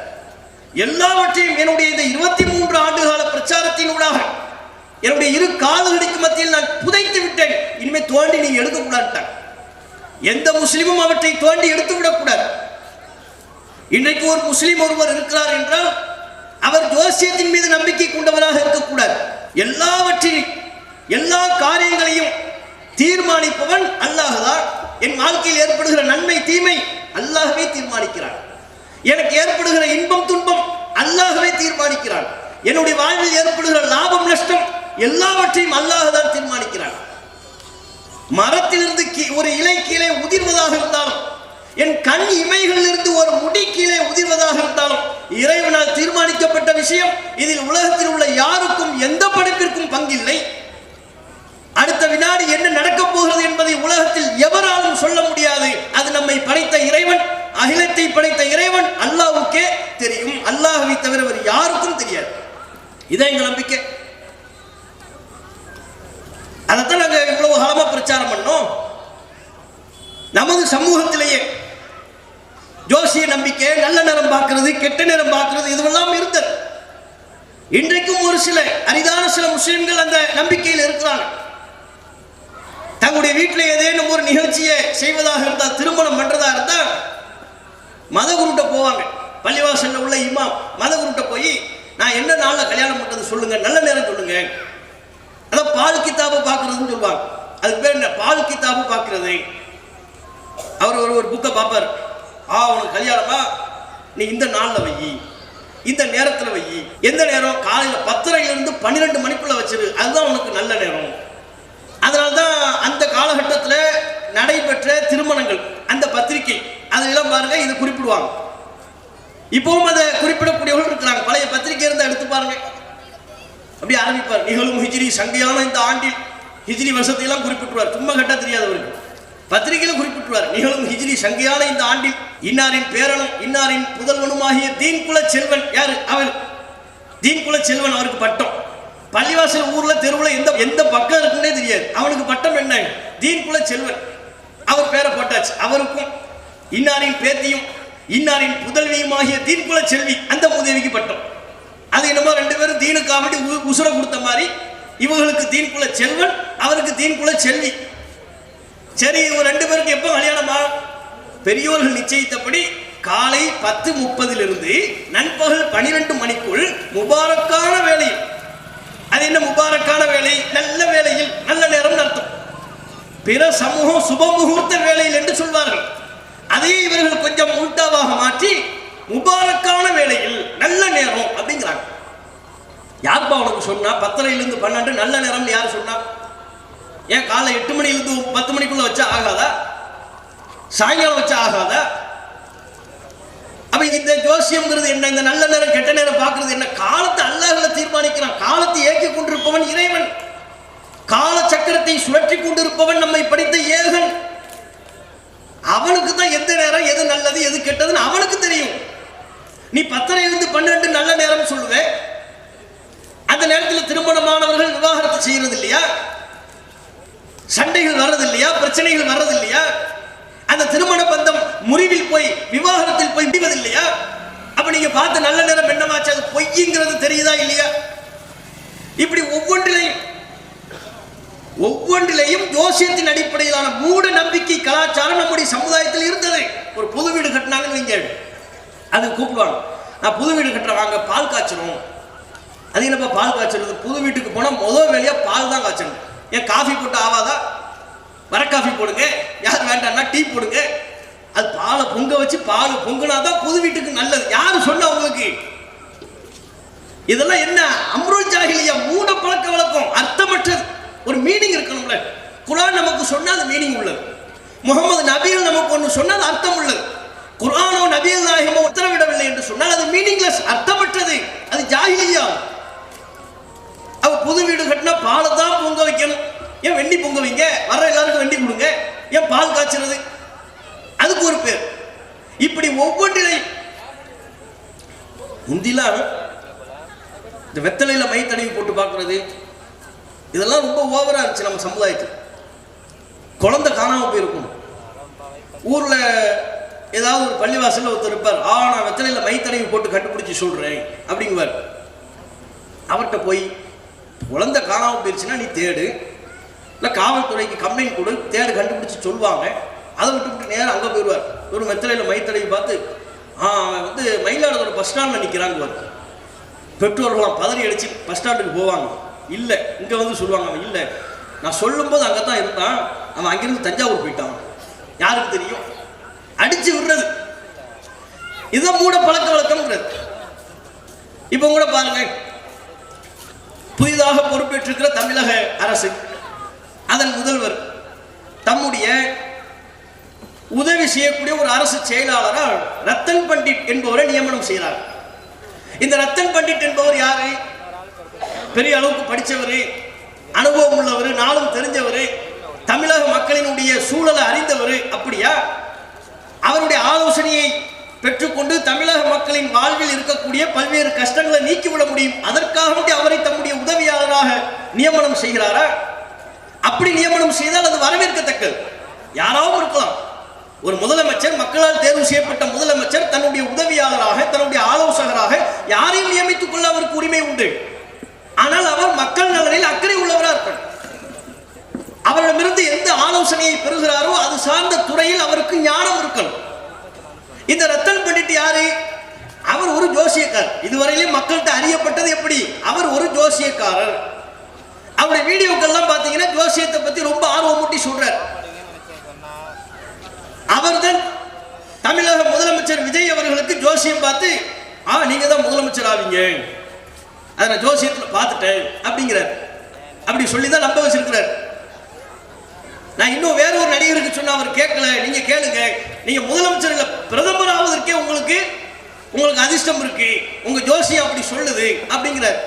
எல்லாவற்றையும் என்னுடைய இந்த 23 ஆண்டு கால பிரச்சாரத்தினூடாக என்னுடைய இரு கால்களுக்கு மத்தியில் நான் புதைத்து விட்டேன். இனிமேல் தோண்டி நீ எடுக்கக்கூடாது. எந்த முஸ்லிமும் அவற்றை தோண்டி எடுத்து விடக்கூடாது. இன்றைக்கு ஒரு முஸ்லிம் ஒருவர் இருக்கிறார் என்றால் அவர் ஜோசியத்தின் மீது நம்பிக்கை கொண்டவராக இருக்கக்கூடாது. எல்லாவற்றையும் எல்லா காரியங்களையும் தீர்மானிப்பவன் அல்லாஹ்தான். என் வாழ்க்கையில் ஏற்படுகிற நன்மை தீமை அல்லாஹ்வே தீர்மானிக்கிறான். எனக்கு ஏற்படுகிற இன்பம் துன்பம் அல்லாஹ்வே தீர்மானிக்கிறான். என்னுடைய வாழ்வில் ஏற்படுகிற லாபம் நஷ்டம் எல்லாவற்றையும் அல்லாஹ்தான் தீர்மானிக்கிறான். மரத்திலிருந்து ஒரு இலை கீழே உதிர்வதாக இருந்தாலும், என் கண் இமைகளிலிருந்து ஒரு முடி கீழே உதிர்வதாக இருந்தாலும் இறைவனால் தீர்மானிக்கப்பட்ட விஷயம். இதில் உலகத்தில் உள்ள யாருக்கும் எந்த படைப்பிற்கும் பங்கில்லை. அடுத்த வினாடி என்ன நடக்கப் போகிறது என்பதை உலகத்தில் எவராலும் சொல்ல முடியாது. அது நம்மை படைத்த இறைவன், அகிலத்தை படைத்த இறைவன் அல்லாஹ்வுக்கே தெரியும். அல்லாஹ்வை தவிர வேறு யாருக்கும் தெரியாது. இதான் எங்க நம்பிக்கை. அதைத்தான் நாங்க இவ்வளவு காலமா பிரச்சாரம் பண்ணோம். நமது சமூகத்திலேயே ஜோசிய நம்பிக்கை, நல்ல நேரம் பார்க்கிறது, கெட்ட நேரம் பார்க்கிறது, இதுவெல்லாம் இருந்தது. இன்றைக்கும் ஒரு சில அரிதான சில முஸ்லிம்கள் அந்த நம்பிக்கையில் இருக்கிறாங்க. தங்களுடைய வீட்டில் ஏதேனும் ஒரு நிகழ்ச்சியை செய்வதாக இருந்தால், திருமணம் பண்றதா இருந்தால் மதகுருட்ட போவாங்க. பள்ளிவாசல்ல உள்ள இமாம் மதகுருட்ட போய், நான் என்ன நாளில் கல்யாணம் பண்றது சொல்லுங்க, நல்ல நேரம் சொல்லுங்க. அதான் பால் கித்தாபு பார்க்கறதுன்னு சொல்லுவாங்க. அதுக்கு பேர் என்ன? பால் கித்தாபு பார்க்கறது. அவர் ஒரு புக்கை பார்ப்பார். உனக்கு கல்யாணமா, நீ இந்த நாளில் வை, இந்த நேரத்தில் வை. எந்த நேரம்? காலையில் 10:30 12 மணிக்குள்ள வச்சிரு, அதுதான் உனக்கு நல்ல நேரம். அதனால்தான் அந்த காலகட்டத்தில் நடைபெற்ற திருமணங்கள் அந்த பத்திரிகை அதெல்லாம் பாருங்க இது குறிப்பிடுவாங்க. இப்பவும் அதை குறிப்பிடக்கூடியவர்கள் இருக்கிறாங்க. பழைய பத்திரிகை இருந்தால் எடுத்து பாருங்க, அப்படி ஆரம்பிப்பார். நிகழும் ஹிஜ்ரி சங்கையான இந்த ஆண்டில் ஹிஜ்ரி வருஷத்தையெல்லாம் குறிப்பிட்டுருவார். சும்மா கட்ட தெரியாதவர்கள் பத்திரிகையில குறிப்பிட்டுருவார். நிகழும் ஹிஜ்ரி சங்கையான இந்த ஆண்டில் இன்னாரின் பேரனும் இன்னாரின் புதல்வனுமாகிய தீன்குல செல்வன். யாரு அவர்? தீன்குல செல்வன். அவருக்கு பட்டம். பள்ளிவாசல் ஊர்ல தெருவுல எந்த பக்கம் இருக்குன்னே தெரியாது. அவனுக்கு பட்டம் என்ன? தீன்குல செல்வன். அவர் பேரை போட்டாச்சு. அவருக்கும் இன்னாரின் பேத்தியும் இன்னாரின் புதல்வியுமாகிய தீன்குல செல்வி அந்த மூதேவிக்கு பட்டம். அது என்னமோ 2 பேரும் தீனுக்காக உசுர கொடுத்த மாதிரி இவங்களுக்கு தீன்குல செல்வன், அவருக்கு தீன்குல செல்வி. சரி, இவங்க 2 பேருக்கு எப்போ கல்யாணமா? பெரியோர்கள் நிச்சயித்தபடி காலை 10:30 நண்பகல் 12 மணிக்குள் முபாரக்கான வேலை. அது என்ன முபாரக்கான வேலை? நல்ல வேலையில், நல்ல நேரம் அர்த்தம். பிற சமூகம் சுபமுகூர்த்த வேலையில் என்று சொல்வார்கள். அதையே இவர்கள் கொஞ்சம் உல்டாவாக மாற்றி முபாரக்கான வேலையில் நல்ல நேரம் அப்படிங்கிறாங்க. யார்ப்பா உனக்கு சொன்னா 10:30 12 நல்ல நேரம்னு யார் சொன்னா? ஏன் காலை 8 மணிலிருந்து 10 மணிக்குள்ள வச்சா ஆகாதா? சாயங்காலம் வச்சா ஆகாதா? அப்ப இந்த ஜோசியம்ங்கிறது என்ன? இந்த நல்ல நேரம் கெட்ட நேரம் பார்க்கறது என்ன? காலத்தை அல்லாஹ் தீர்மானிக்கிறான். காலத்தை இயக்கி கொண்டிருப்பவன் இறைவன். கால சக்கரத்தை சுழற்றி கொண்டிருப்பவன் நம்மை படித்த ஏகன். அவனுக்கு தான் எந்த நேரம் எது நல்லது எது கெட்டதுன்னு அவனுக்கு தெரியும். நீ 10:30 12 நல்ல நேரம் சொல்லுவே, அந்த நேரத்தில் திருமணமானவர்கள் விவாகரத்து செய்யறது இல்லையா? சண்டைகள் வர்றது இல்லையா? பிரச்சனைகள் வர்றது இல்லையா? அந்த திருமண பந்தம் முறிவில் போய் விவாகரத்தில் போய் முடிவது இல்லையா? அப்ப நீங்க பார்த்த நல்ல நேரம் என்னமாச்சு? அது பொய்ங்கிறது தெரியுதா இல்லையா? இப்படி ஒவ்வொன்றிலையும் ஜோசியத்தின் அடிப்படையிலான மூட நம்பிக்கை கலாச்சாரம் நம்முடைய சமுதாயத்தில் இருந்தது. ஒரு புது வீடு கட்டினாங்கன்னு வைங்க, அது கூப்பிடுவாங்க, நான் புது வீடு கட்டுறேன் வாங்க பால் காய்ச்சணும். அது என்னப்பா பால் காய்ச்சறது? புது வீட்டுக்கு போனால் முதல் வேலையா பால் தான் காய்ச்சணும். ஏன் காஃபி போட்டு ஆவாதா? வர காஃபி போடுங்க, யார் வேண்டாம்னா டீ போடுங்க. அது பாலை பொங்க வச்சு பால் பொங்குனாதான் புது வீட்டுக்கு நல்லது. யாரு சொன்னா உங்களுக்கு? இதெல்லாம் என்ன? அம்ருல் ஜாஹிலியா, மூட பழக்க வழக்கம், அர்த்தமற்றது. ஒரு மீனிங் இருக்கணும்ல. குர்ஆன் நமக்கு சொன்னா அது மீனிங் உள்ளது. முகமது நபிகள் நமக்கு ஒன்று சொன்னால் அர்த்தம் உள்ளது. குர்ஆனோ நபிகள் நாயகமோ உத்தரவிடவில்லை என்று சொன்னால் அது மீனிங்லெஸ், அர்த்தமற்றது. அது ஜாஹிலியா. அவ புது வீடு கட்டினா பாலை தான் பொங்க வைக்கணும். ஏன் வெண்ணி பொங்க வைங்க, வர எல்லாருக்கும் வெண்ணி கொடுங்க. ஏன் பால் காய்ச்சறது? அதுக்கு ஒரு பேர். இப்படி ஒவ்வொன்றிலையும் முந்திலாம் இந்த வெத்தலையில மை தடவி போட்டு பார்க்கறது, இதெல்லாம் ரொம்ப ஓவரா இருந்துச்சு நம்ம சமுதாயத்தில். குழந்தை காணாம போயிருக்கும். ஊர்ல ஏதாவது ஒரு பள்ளிவாசல்ல ஒருத்தர் இருப்பார், நான் வெத்தலையில மை தடவி போட்டு கண்டுபிடிச்சு சொல்றேன் அப்படிங்குவார். அவர்கிட்ட போய் குழந்தை காணாம போயிருச்சுன்னா நீ தேடு, இல்லை காவல்துறைக்கு கம்ப்ளைண்ட் கொடு, தேடு, கண்டுபிடிச்சு சொல்லுவாங்க. அதை விட்டு நேரம் அங்கே போயிடுவார். ஒரு வெத்தலையில மை தடவி பார்த்து அவன் மயிலாடுதுறை பஸ் ஸ்டாண்டில் நிற்கிறாங்குவார். பெற்றோர்களாம் பதறி அடிச்சு பஸ் ஸ்டாண்டுக்கு போவாங்க. இல்லை இங்கே சொல்லுவாங்க, அவன் இல்லை, நான் சொல்லும்போது அங்கே தான் இருந்தான், அவன் அங்கிருந்து தஞ்சாவூர் போயிட்டான். யாருக்கு தெரியும்? அடிச்சு விடுறது. இதுதான் மூட பழக்க வழக்கம்ங்கிறது. இப்போ கூட பாருங்க, புதிதாக பொறுப்பேற்றிருக்கிற தமிழக அரசு, அதன் முதல்வர் தம்முடைய உதவி செய்யக்கூடிய ஒரு அரசு செயலாளரால் ரத்தன் பண்டிட் என்பவரை நியமனம் செய்கிறார். இந்த ரத்தன் பண்டிட் என்பவர் யாரு? பெரிய அளவுக்கு படித்தவர், அனுபவம் உள்ளவர், நாளும் தெரிஞ்சவர், தமிழக மக்களினுடைய சூழலை அறிந்தவர். அப்படியா? அவருடைய ஆலோசனையை பெற்றுக்கொண்டு தமிழக மக்களின் வாழ்வில் இருக்கக்கூடிய பல்வேறு கஷ்டங்களை நீக்கிவிட முடியும். அதற்காக அவரை தம்முடைய உதவியாளராக நியமனம் செய்கிறாரா? அப்படி நியமனம் செய்தால் அது வரவேற்கத்தக்கது. யாராவும் இருக்கலாம். ஒரு முதலமைச்சர், மக்களால் தேர்வு செய்யப்பட்ட முதலமைச்சர் தன்னுடைய உதவியாளராக, தன்னுடைய ஆலோசகராக யாரையும் நியமித்துக் கொள்ள அவருக்கு உரிமை உண்டு. ஆனால் அவர் மக்கள் நலனில் அக்கறை உள்ளவராக இருப்பார். அவரிடமிருந்து எந்த ஆலோசனையை பெறுகிறாரோ அது சார்ந்த துறையில் அவருக்கு ஞானம் இருக்கணும். இந்த ரத்தன் பண்டிட் யாரு? அவர் ஒரு ஜோசியக்காரர். இதுவரையிலும் மக்கள்கிட்ட அறியப்பட்டது எப்படி? அவர் ஒரு ஜோசியக்காரர். அவருடைய வீடியோக்கள்லாம் பார்த்தீங்கன்னா ஜோசியத்தை பத்தி ரொம்ப ஆர்வம் மூட்டி சொல்றார். அவர்தான் தமிழக முதலமைச்சர் விஜய் அவர்களுக்கு ஜோசியம் பார்த்து நீங்க தான் முதலமைச்சர் ஆவீங்க, அதை நான் ஜோசியத்தில் பார்த்துட்டேன் அப்படிங்கிறார். அப்படி சொல்லி தான் நம்ப வச்சிருக்கிறார். நான் இன்னும் வேற ஒரு நடிகருக்கு சொன்ன, அவர் கேட்கல, நீங்க கேளுங்க, நீங்க முதலமைச்சர் இல்ல பிரதமர் ஆவதற்கே உங்களுக்கு அதிர்ஷ்டம் இருக்கு, உங்க ஜோசியம் அப்படி சொல்லுது அப்படிங்கிறார்.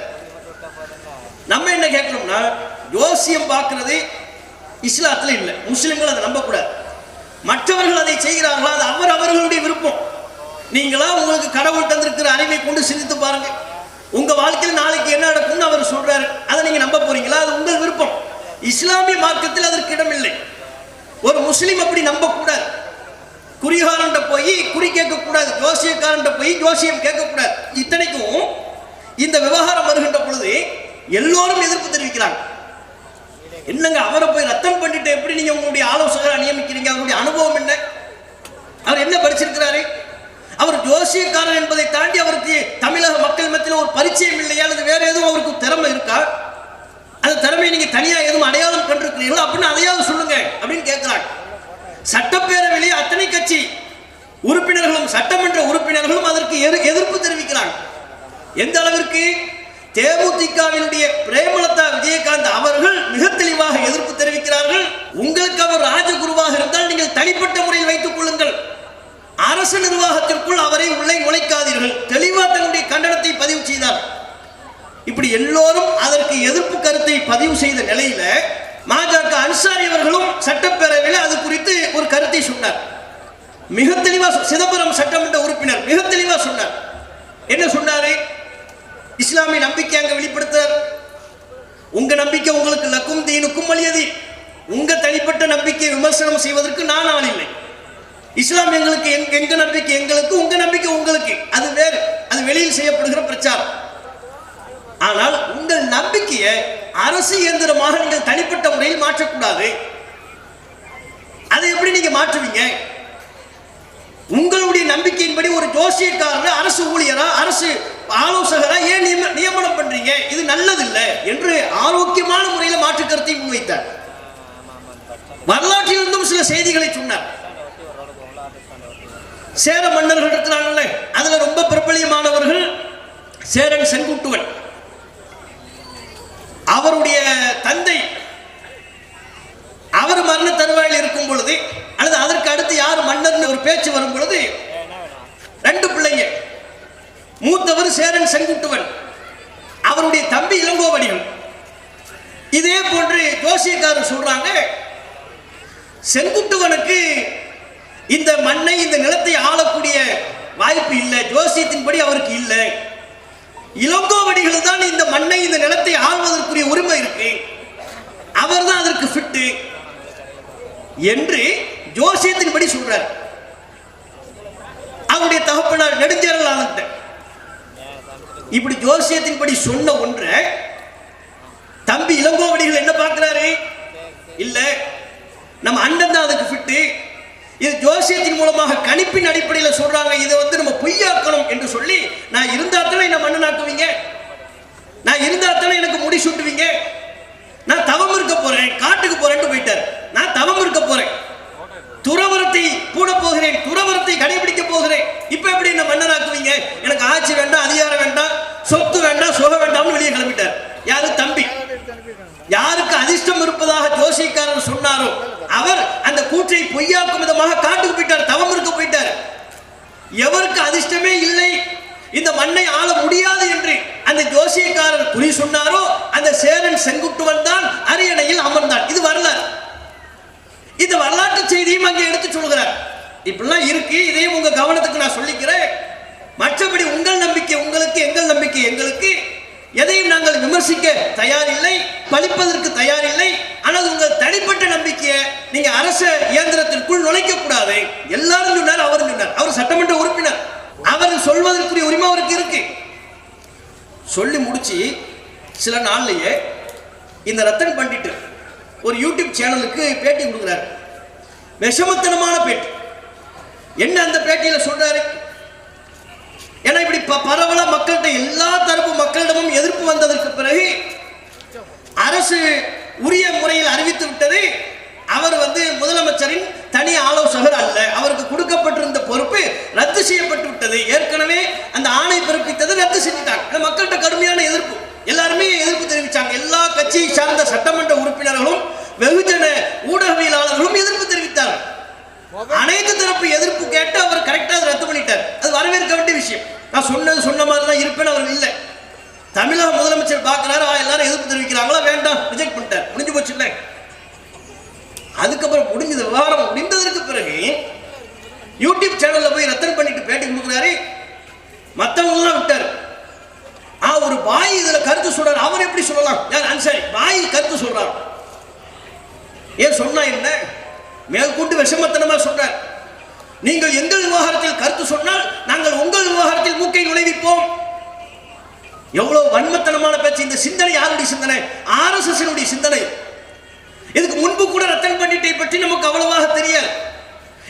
நம்ம என்ன கேட்கணும்னா, ஜோசியம் பார்க்கிறது இஸ்லாத்துல இல்லை, முஸ்லிம்கள் அதை நம்பக்கூடாது. மற்றவர்கள் அதை செய்கிறார்களா, அது அவர்களுடைய விருப்பம். நீங்களா உங்களுக்கு கடவுள் தந்திருக்கிற அறிவை கொண்டு சிந்தித்து பாருங்க. உங்க வாழ்க்கையில் நாளைக்கு என்ன நடக்கும்னு அவர் சொல்றாரு, அதை நீங்க நம்ப போறீங்களா? அது உங்கள் விருப்பம். இஸ்லாமிய மார்க்கத்தில் அதற்கு இடம் இல்லை. ஒரு முஸ்லிம் அப்படி நம்ப கூடாது. குறிகாரன்ட்ட போய் குறி கேட்க கூடாது, ஜோசியக்காரன்ட்ட போய் ஜோசியம் கேட்க கூடாது. இத்தனைக்கும் இந்த விவகாரம் வருகின்ற பொழுது எல்லோரும் எதிர்ப்பு தெரிவிக்கிறாங்க. என்னங்க அவரை போய் ரத்தம் பண்ணிட்டு எப்படி நீங்க உங்களுடைய ஆலோசகரை நியமிக்கிறீங்க? அவருடைய அனுபவம் என்ன? அவர் என்ன படிச்சிருக்கிறாரு? அவர் ஜோசியக்காரர் என்பதை தாண்டி அவருக்கு தமிழக மக்கள் மத்தியில் ஒரு பரிச்சயம் இல்லையா, அல்லது வேற எதுவும் அவருக்கு திறமை இருக்கா? அந்த திறமையை நீங்க தனியா எதுவும் அடையாளம் கண்டிருக்கிறீங்களா அப்படின்னு அதையாவது சொல்லுங்க அப்படின்னு கேட்கிறாங்க. சட்டப்பேரவையிலே அத்தனை கட்சி உறுப்பினர்களும் சட்டமன்ற உறுப்பினர்களும் அதற்கு எதிர்ப்பு தெரிவிக்கிறாங்க. எந்த அளவிற்கு? தேமுதிகவினுடைய பிரேமலதா விஜயகாந்த் அவர்கள் மிக தெளிவாக எதிர்ப்பு தெரிவிக்கிறார்கள். உங்களுக்கு அவர் ராஜகுருவாக இருந்தால் நீங்கள் தனிப்பட்ட முறையில் வைத்துக் கொள்ளுங்கள், அரசு நிர்வாகத்திற்குள் அவரை உள்ளே நுழைக்காதீர்கள், தெளிவாக தன்னுடைய கண்டனத்தை பதிவு செய்தார். இப்படி எல்லோரும் அதற்கு எதிர்ப்பு கருத்தை பதிவு செய்த நிலையில பாஜக அன்சாரி அவர்களும் சட்டப்பேரவையில் அது குறித்து ஒரு கருத்தை சொன்னார். மிக தெளிவா சிதம்பரம் சட்டமன்ற உறுப்பினர் மிக தெளிவா சொன்னார். என்ன சொன்னாரு? இஸ்லாமிய நம்பிக்கை அங்க வெளிப்படுத்தார். உங்க நம்பிக்கை உங்களுக்கு லக்கும் தீனுக்கும் வலியதி, உங்க தனிப்பட்ட நம்பிக்கை விமர்சனம் செய்வதற்கு நான் ஆள் இல்லை. இஸ்லாம் எங்களுக்கு, எங்க நம்பிக்கை எங்களுக்கு, உங்க நம்பிக்கை உங்களுக்கு, அது வேறு, அது வெளியில் செய்யப்படுகிற பிரச்சாரம். ஆனால் உங்கள் நம்பிக்கையை அரசு இயந்திரமாக நீங்கள் தனிப்பட்ட முறையில் மாற்றக்கூடாது. அதை எப்படி நீங்க மாற்றுவீங்க? உங்களுடைய நம்பிக்கையின்படி ஒரு ஜோசியக்காரர் அரசு ஊழியரா, அரசு ஆலோசகரா ஏன் நியமனம் பண்றீங்க? இது நல்லதில்லை என்று ஆரோக்கியமான முறையில் மாற்று கருத்தை முன்வைத்தார். வரலாற்றிலிருந்தும் சில செய்திகளை சொன்னார். சேர மன்னர்கள் இருக்கிறாங்கல்ல, அதுல ரொம்ப பிரபலியமானவர்கள் சேரன் செங்குட்டுவன். அவருடைய தந்தை அவர் மரண தருவாயில் இருக்கும் பொழுது, அல்லது அதற்கு அடுத்து யார் மன்னர் ஒரு பேச்சு வரும் பொழுது, ரெண்டு பிள்ளைங்க, மூத்தவர் சேரன் செங்குட்டுவன், அவருடைய தம்பி இளங்கோவடிகள். இதே போன்று ஜோசியக்காரர் சொல்றாங்க, செங்குட்டுவனுக்கு இந்த மண்ணை, இந்த நிலத்தை ஆளக்கூடிய வாய்ப்பு இல்லை, ஜோசியத்தின்படி அவருக்கு இல்லை. இளங்கோவடிகள் தான் இந்த மண்ணை, இந்த நிலத்தை ஆள்வதற்குரிய உரிமை இருக்கு, அவர் தான் அதற்கு ஃபிட்டு என்று ஜோசியத்தின்படி சொல்றார். அவருடைய தகப்பனார் நெடுஞ்சேரல் ஆனந்த இப்படி ஜோசியத்தின்படி சொன்ன ஒன்றை தம்பி இளங்கோவடிகள் என்ன பார்க்கிறாரு? இல்ல, நம்ம அண்ணன் தான் அதுக்கு ஃபிட்டு, இது ஜோசியத்தின் மூலமாக கணிப்பின் அடிப்படையில் சொல்றாங்க, இதை நம்ம பொய்யாக்கணும் என்று சொல்லி, நான் இருந்தாத்தானே என்ன மண்ணனாக்குவீங்க, நான் இருந்தாத்தானே எனக்கு முடி சுட்டுவீங்க, நான் தவம் இருக்க போறேன், காட்டுக்கு போறேன்னு போயிட்டார். நான் தவம் இருக்க போறேன், துறவரத்தை பூட போகிறேன், துறவரத்தை கடைபிடிக்க போகிறேன், இப்ப எப்படி என்ன மன்னனாக்குவீங்க? எனக்கு ஆட்சி வேண்டாம், அதிகாரம் வேண்டாம், சொத்து வேண்டாம், சுக வேண்டாம்னு வெளியே கிளம்பிட்டார். யாரு? தம்பி. யாருக்கு அதிர்ஷ்டம் இருப்பதாக ஜோசியக்காரர் சொன்னாரோ அவர் அந்த கூற்றை பொய்யாக்கும் விதமாக காட்டுக்கு போயிட்டார், தவம் இருக்க போயிட்டார். எவருக்கு அதிர்ஷ்டமே இல்லை, இந்த மண்ணை ஆள முடியாது என்று அந்த ஜோசியக்காரர் குறி சொன்னாரோ அந்த சேரன் செங்குட்டுவன் தான் அரியணையில் அமர்ந்தான். இது வரலாறு. இந்த வரலாற்று செய்தியும் அங்கே எடுத்து சொல்கிறார். இப்படிலாம் இருக்கு, இதையும் உங்க கவனத்துக்கு நான் சொல்லிக்கிறேன். மற்றபடி உங்கள் நம்பிக்கை உங்களுக்கு, எங்கள் நம்பிக்கை எங்களுக்கு, எதையும் நாங்கள் விமர்சிக்க தயாரில்லை, பழிப்பதற்கு தயாரில்லை. ஆனால் உங்கள் தனிப்பட்ட நம்பிக்கையை நீங்க அரச இயந்திரத்திற்குள் நுழைக்க கூடாது. எல்லாரும் சொன்னார், அவரும் சொன்னார். அவர் சட்டமன்ற உறுப்பினர், அவர் சொல்வதற்குரிய உரிமை அவருக்கு இருக்கு. சொல்லி முடிச்சு சில நாள்லயே இந்த ரத்தன் பண்டிட் ஒரு யூடியூப் சேனலுக்கு பேட்டி கொடுக்கிறார். விஷமத்தனமான பேட்டி. என்ன அந்த பேட்டியில சொல்றாரு? ஏன்னா இப்படி பரவல மக்கள்கிட்ட, எல்லா தரப்பு மக்களிடமும் எதிர்ப்பு வந்ததற்கு பிறகு அரசு உரிய முறையில் அறிவித்து விட்டது. அவர் முதலமைச்சரின் தனி ஆலோசகர் அல்ல. அவருக்கு கொடுக்கப்பட்டிருந்த பொறுப்பு ரத்து செய்யப்பட்டு விட்டது. ஏற்கனவே அந்த ஆணை பிறப்பித்தது ரத்து செஞ்சுட்டாங்க. மக்கள்கிட்ட கடுமையான எதிர்ப்பு, எல்லாருமே எதிர்ப்பு தெரிவித்தாங்க. எல்லா கட்சியை சார்ந்த சட்டமன்ற உறுப்பினர்களும் வெகுஜன ஊடகவியலாளர்களும் எதிர்ப்பு தெரிவித்தார்கள். அனைத்து தரப்பு எதிர்ப்பு கேட்டு அவர் கரெக்டா ரத்து பண்ணிட்டார். அது வரவேற்க வேண்டிய விஷயம். நான் சொன்ன மாதிரி தான் இருப்பேன் அவர் இல்லை. தமிழக முதலமைச்சர் பார்க்கிறாரு, எல்லாரும் எதிர்ப்பு தெரிவிக்கிறாங்களா, வேண்டாம், ரிஜெக்ட் பண்ணிட்டார். முடிஞ்சு போச்சு. இல்லை, அதுக்கப்புறம் முடிஞ்சது, விவகாரம் முடிந்ததற்கு பிறகு யூடியூப் சேனல்ல போய் ரத்தன் பண்ணிட்டு பேட்டி கொடுக்குறாரு. மற்றவங்களாம் விட்டார். ஒரு பாய் இதுல கருத்து சொல்றாரு. அவர் எப்படி சொல்லலாம்? யார் அன்சாரி பாய் கருத்து சொல்றார். ஏன் சொன்னா என்ன? மேற்கொண்டு விஷமத்தனமா சொல்றார். நீங்கள் எங்கள் விவகாரத்தில் கருத்து சொன்னால் நாங்கள் உங்கள் விவகாரத்தில் மூக்கை நுழைவிப்போம். எவ்வளவு வன்மத்தனமான பேச்சு! இந்த சிந்தனை யாருடைய சிந்தனை? ஆர்எஸ்எஸ் சிந்தனை. இதுக்கு முன்பு கூட ரத்தன் பண்டிட்டை பற்றி நமக்கு அவ்வளவாக தெரியாது.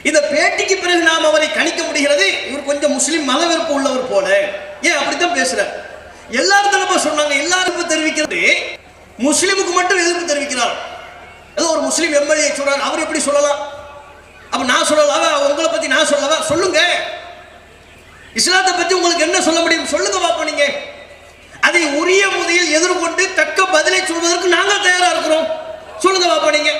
இந்த பேட்டிக்கு பிறகு நாம் அவரை கணிக்க முடிகிறது, இவர் கொஞ்சம் முஸ்லிம் மத வெறுப்பு உள்ளவர் போல. ஏன் அப்படித்தான் பேசுறார்? எல்லாரும் தரப்பா சொன்னாங்க, எல்லாருக்கும் தெரிவிக்கிறது, முஸ்லிமுக்கு மட்டும் எதிர்ப்பு தெரிவிக்கிறார். ஏதோ ஒரு முஸ்லிம் எம்எல்ஏ சொல்றார், அவர் எப்படி சொல்லலாம்? அப்ப நான் சொல்லலாவா? உங்களை பத்தி நான் சொல்லவா? சொல்லுங்க. இஸ்லாத்தை பத்தி உங்களுக்கு என்ன சொல்ல முடியும்? சொல்லுங்க பாப்போம். நீங்க அதை உரிய முறையில் எதிர்கொண்டு தக்க பதிலை சொல்வதற்கு நாங்கள் தயாரா இருக்கிறோம். சொல்லுங்க பாப்பா நீங்க.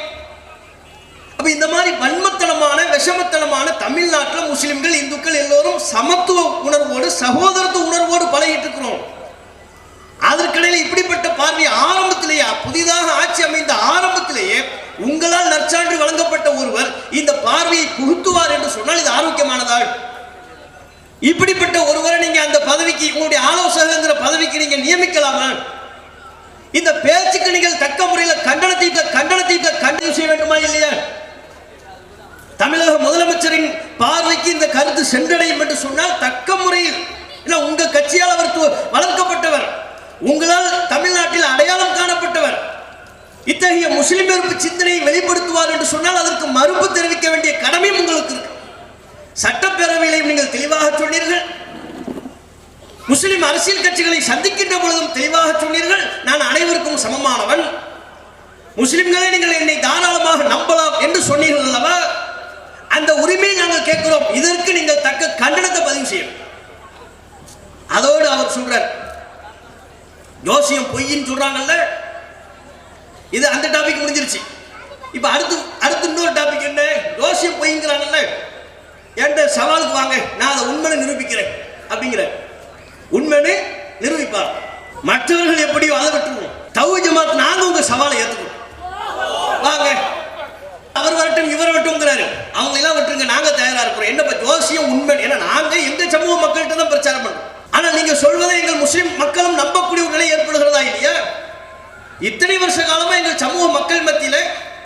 அப்ப இந்த மாதிரி வன்மத்தனமான விஷமத்தனமான தமிழ்நாட்டில் முஸ்லிம்கள் இந்துக்கள் எல்லோரும் சமத்துவ உணர்வோடு சகோதரத்துவ உணர்வோடு பழகிட்டு இருக்கிறோம். அதற்கிடையில் இப்படிப்பட்ட பார்வை ஆரம்பத்திலேயே, புதிதாக ஆட்சி அமைந்த ஆரம்பத்திலேயே உங்களால் நற்சான்று வழங்கப்பட்ட ஒருவர் இந்த பார்வையை புகுத்துவார் என்று சொன்னால் இது ஆரோக்கியமானதா? இப்படிப்பட்ட ஒருவரை நீங்க அந்த பதவிக்கு, உங்களுடைய ஆலோசகர் பதவிக்கு நீங்க நியமிக்கலாமா? இந்த பேச்சுக்கு நீங்கள் தக்க முறையில் கண்டனத்தை செய்ய வேண்டுமா இல்லையா? தமிழக முதலமைச்சரின் பார்வைக்கு இந்த கருத்து சென்றடையும் என்று சொன்னால் தக்க முறையில், உங்க கட்சியால் அவர் வளர்க்கப்பட்டவர், உங்களால் தமிழ்நாட்டில் அடையாளம் காணப்பட்டவர், இத்தகைய முஸ்லிம் வெறுப்பு சிந்தனையை வெளிப்படுத்துவார் என்று சொன்னால் அதற்கு மறுப்பு தெரிவிக்க வேண்டிய கடமையும் உங்களுக்கு இருக்கு. சட்டப்பேரவையிலையும் நீங்கள் தெளிவாக சொன்னீர்கள். முஸ்லிம் அரசியல் கட்சிகளை சந்திக்கின்ற பொழுதும் தெளிவாக சொன்னீர்கள், நான் அனைவருக்கும் சமமானவன், முஸ்லிம்களை நீங்கள் என்னை தாராளமாக நம்பலாம் என்று சொன்னீர்கள் அல்லவா? அந்த உரிமையை நாங்கள் கேட்கிறோம். இதற்கு நீங்கள் தக்க கண்டனத்தை பதிவு செய்யணும். அதோடு அவர் சொல்றார், ஜோசியம் பொய்ன்னு சொல்றாங்கல்ல, இது அந்த டாபிக் முடிஞ்சிருச்சு. இப்ப அடுத்து இன்னொரு டாபிக் என்ன? ஜோசியம் பொய்ங்கிறாங்கல்ல, என்ற சவாலுக்கு வாங்க, நான் அதை உண்மையை நிரூபிக்கிறேன் அப்படிங்கிற. உண்மையை நிரூபிப்பார். மற்றவர்கள் எப்படியோ அதை விட்டுருவோம். தௌஹீத் ஜமாத் நாங்க உங்க சவாலை ஏத்துக்கிறோம், வாங்க. அவர் வரட்டும் இவர் வரட்டும்ங்கிறாரு, அவங்க எல்லாம் விட்டுருங்க, நாங்க தயாரா இருக்கிறோம். என்னப்பா ஜோசியம் உண்மை? ஏன்னா நாங்க எங்க சமூக மக்கள்கிட்ட தான் பிரச்சாரம் பண்றோம். ஆனா நீங்க சொல்வதை எங்கள் முஸ்லிம் மக்களும் நம்பக்கூடிய ஒரு நிலை ஏற்படுகிறதா இல்லையா? இத்தனை வருஷ காலமா எங்கள் சமூக மக்கள் மத்தியில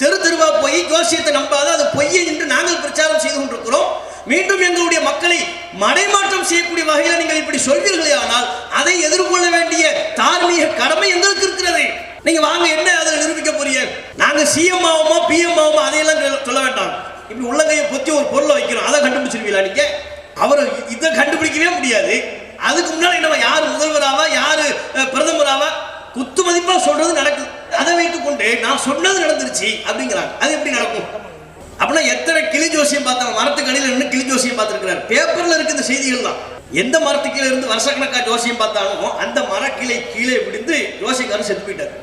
தெருவா போய் ஜோசியத்தை நம்பாத, அது பொய்யை என்று நாங்கள் பிரச்சாரம் செய்து கொண்டிருக்கிறோம். மீண்டும் எங்களுடைய மக்களை மடைமாற்றம் செய்யக்கூடிய வகையில் நீங்கள் இப்படி சொல்வீர்களே, ஆனால் அதை எதிர்கொள்ள வேண்டிய தார்மீக கடமை எங்களுக்கு இருக்கிறது. நீங்க வாங்க, என்ன அதை நிரூபிக்க போறீங்க? நாங்க சிஎம் ஆகுமா பிஎம் ஆகுமா அதையெல்லாம் சொல்ல வேண்டாம். இப்படி உள்ளங்கையை பொத்தி ஒரு பொருளை வைக்கிறோம், அதை கண்டுபிடிச்சிருவீங்களா நீங்க? அவர் இதை கண்டுபிடிக்கவே முடியாது. அதுக்கு முன்னாடி நம்ம யாரு முதல்வராவா, யாரு பிரதமராவா, குத்து மதிப்பா சொல்றது நடக்குது. அதை வைத்துக் கொண்டு நான் சொன்னது நடந்துருச்சு அப்படிங்கிறாங்க. அது எப்படி நடக்கும்? அப்படின்னா எத்தனை கிளி ஜோசியம் பார்த்தாங்க? மரத்துக்கு அடியில் இருந்து கிளி ஜோசியம் பார்த்திருக்கிறார். பேப்பர்ல இருக்கு இந்த செய்திகள் தான். எந்த மரத்து கீழே இருந்து வருஷக்கணக்கா ஜோசியம் பார்த்தாலும் அந்த மரக்கிளை கீழே விழுந்து ஜோசியக்காரர் செத்து போயிட்டார்.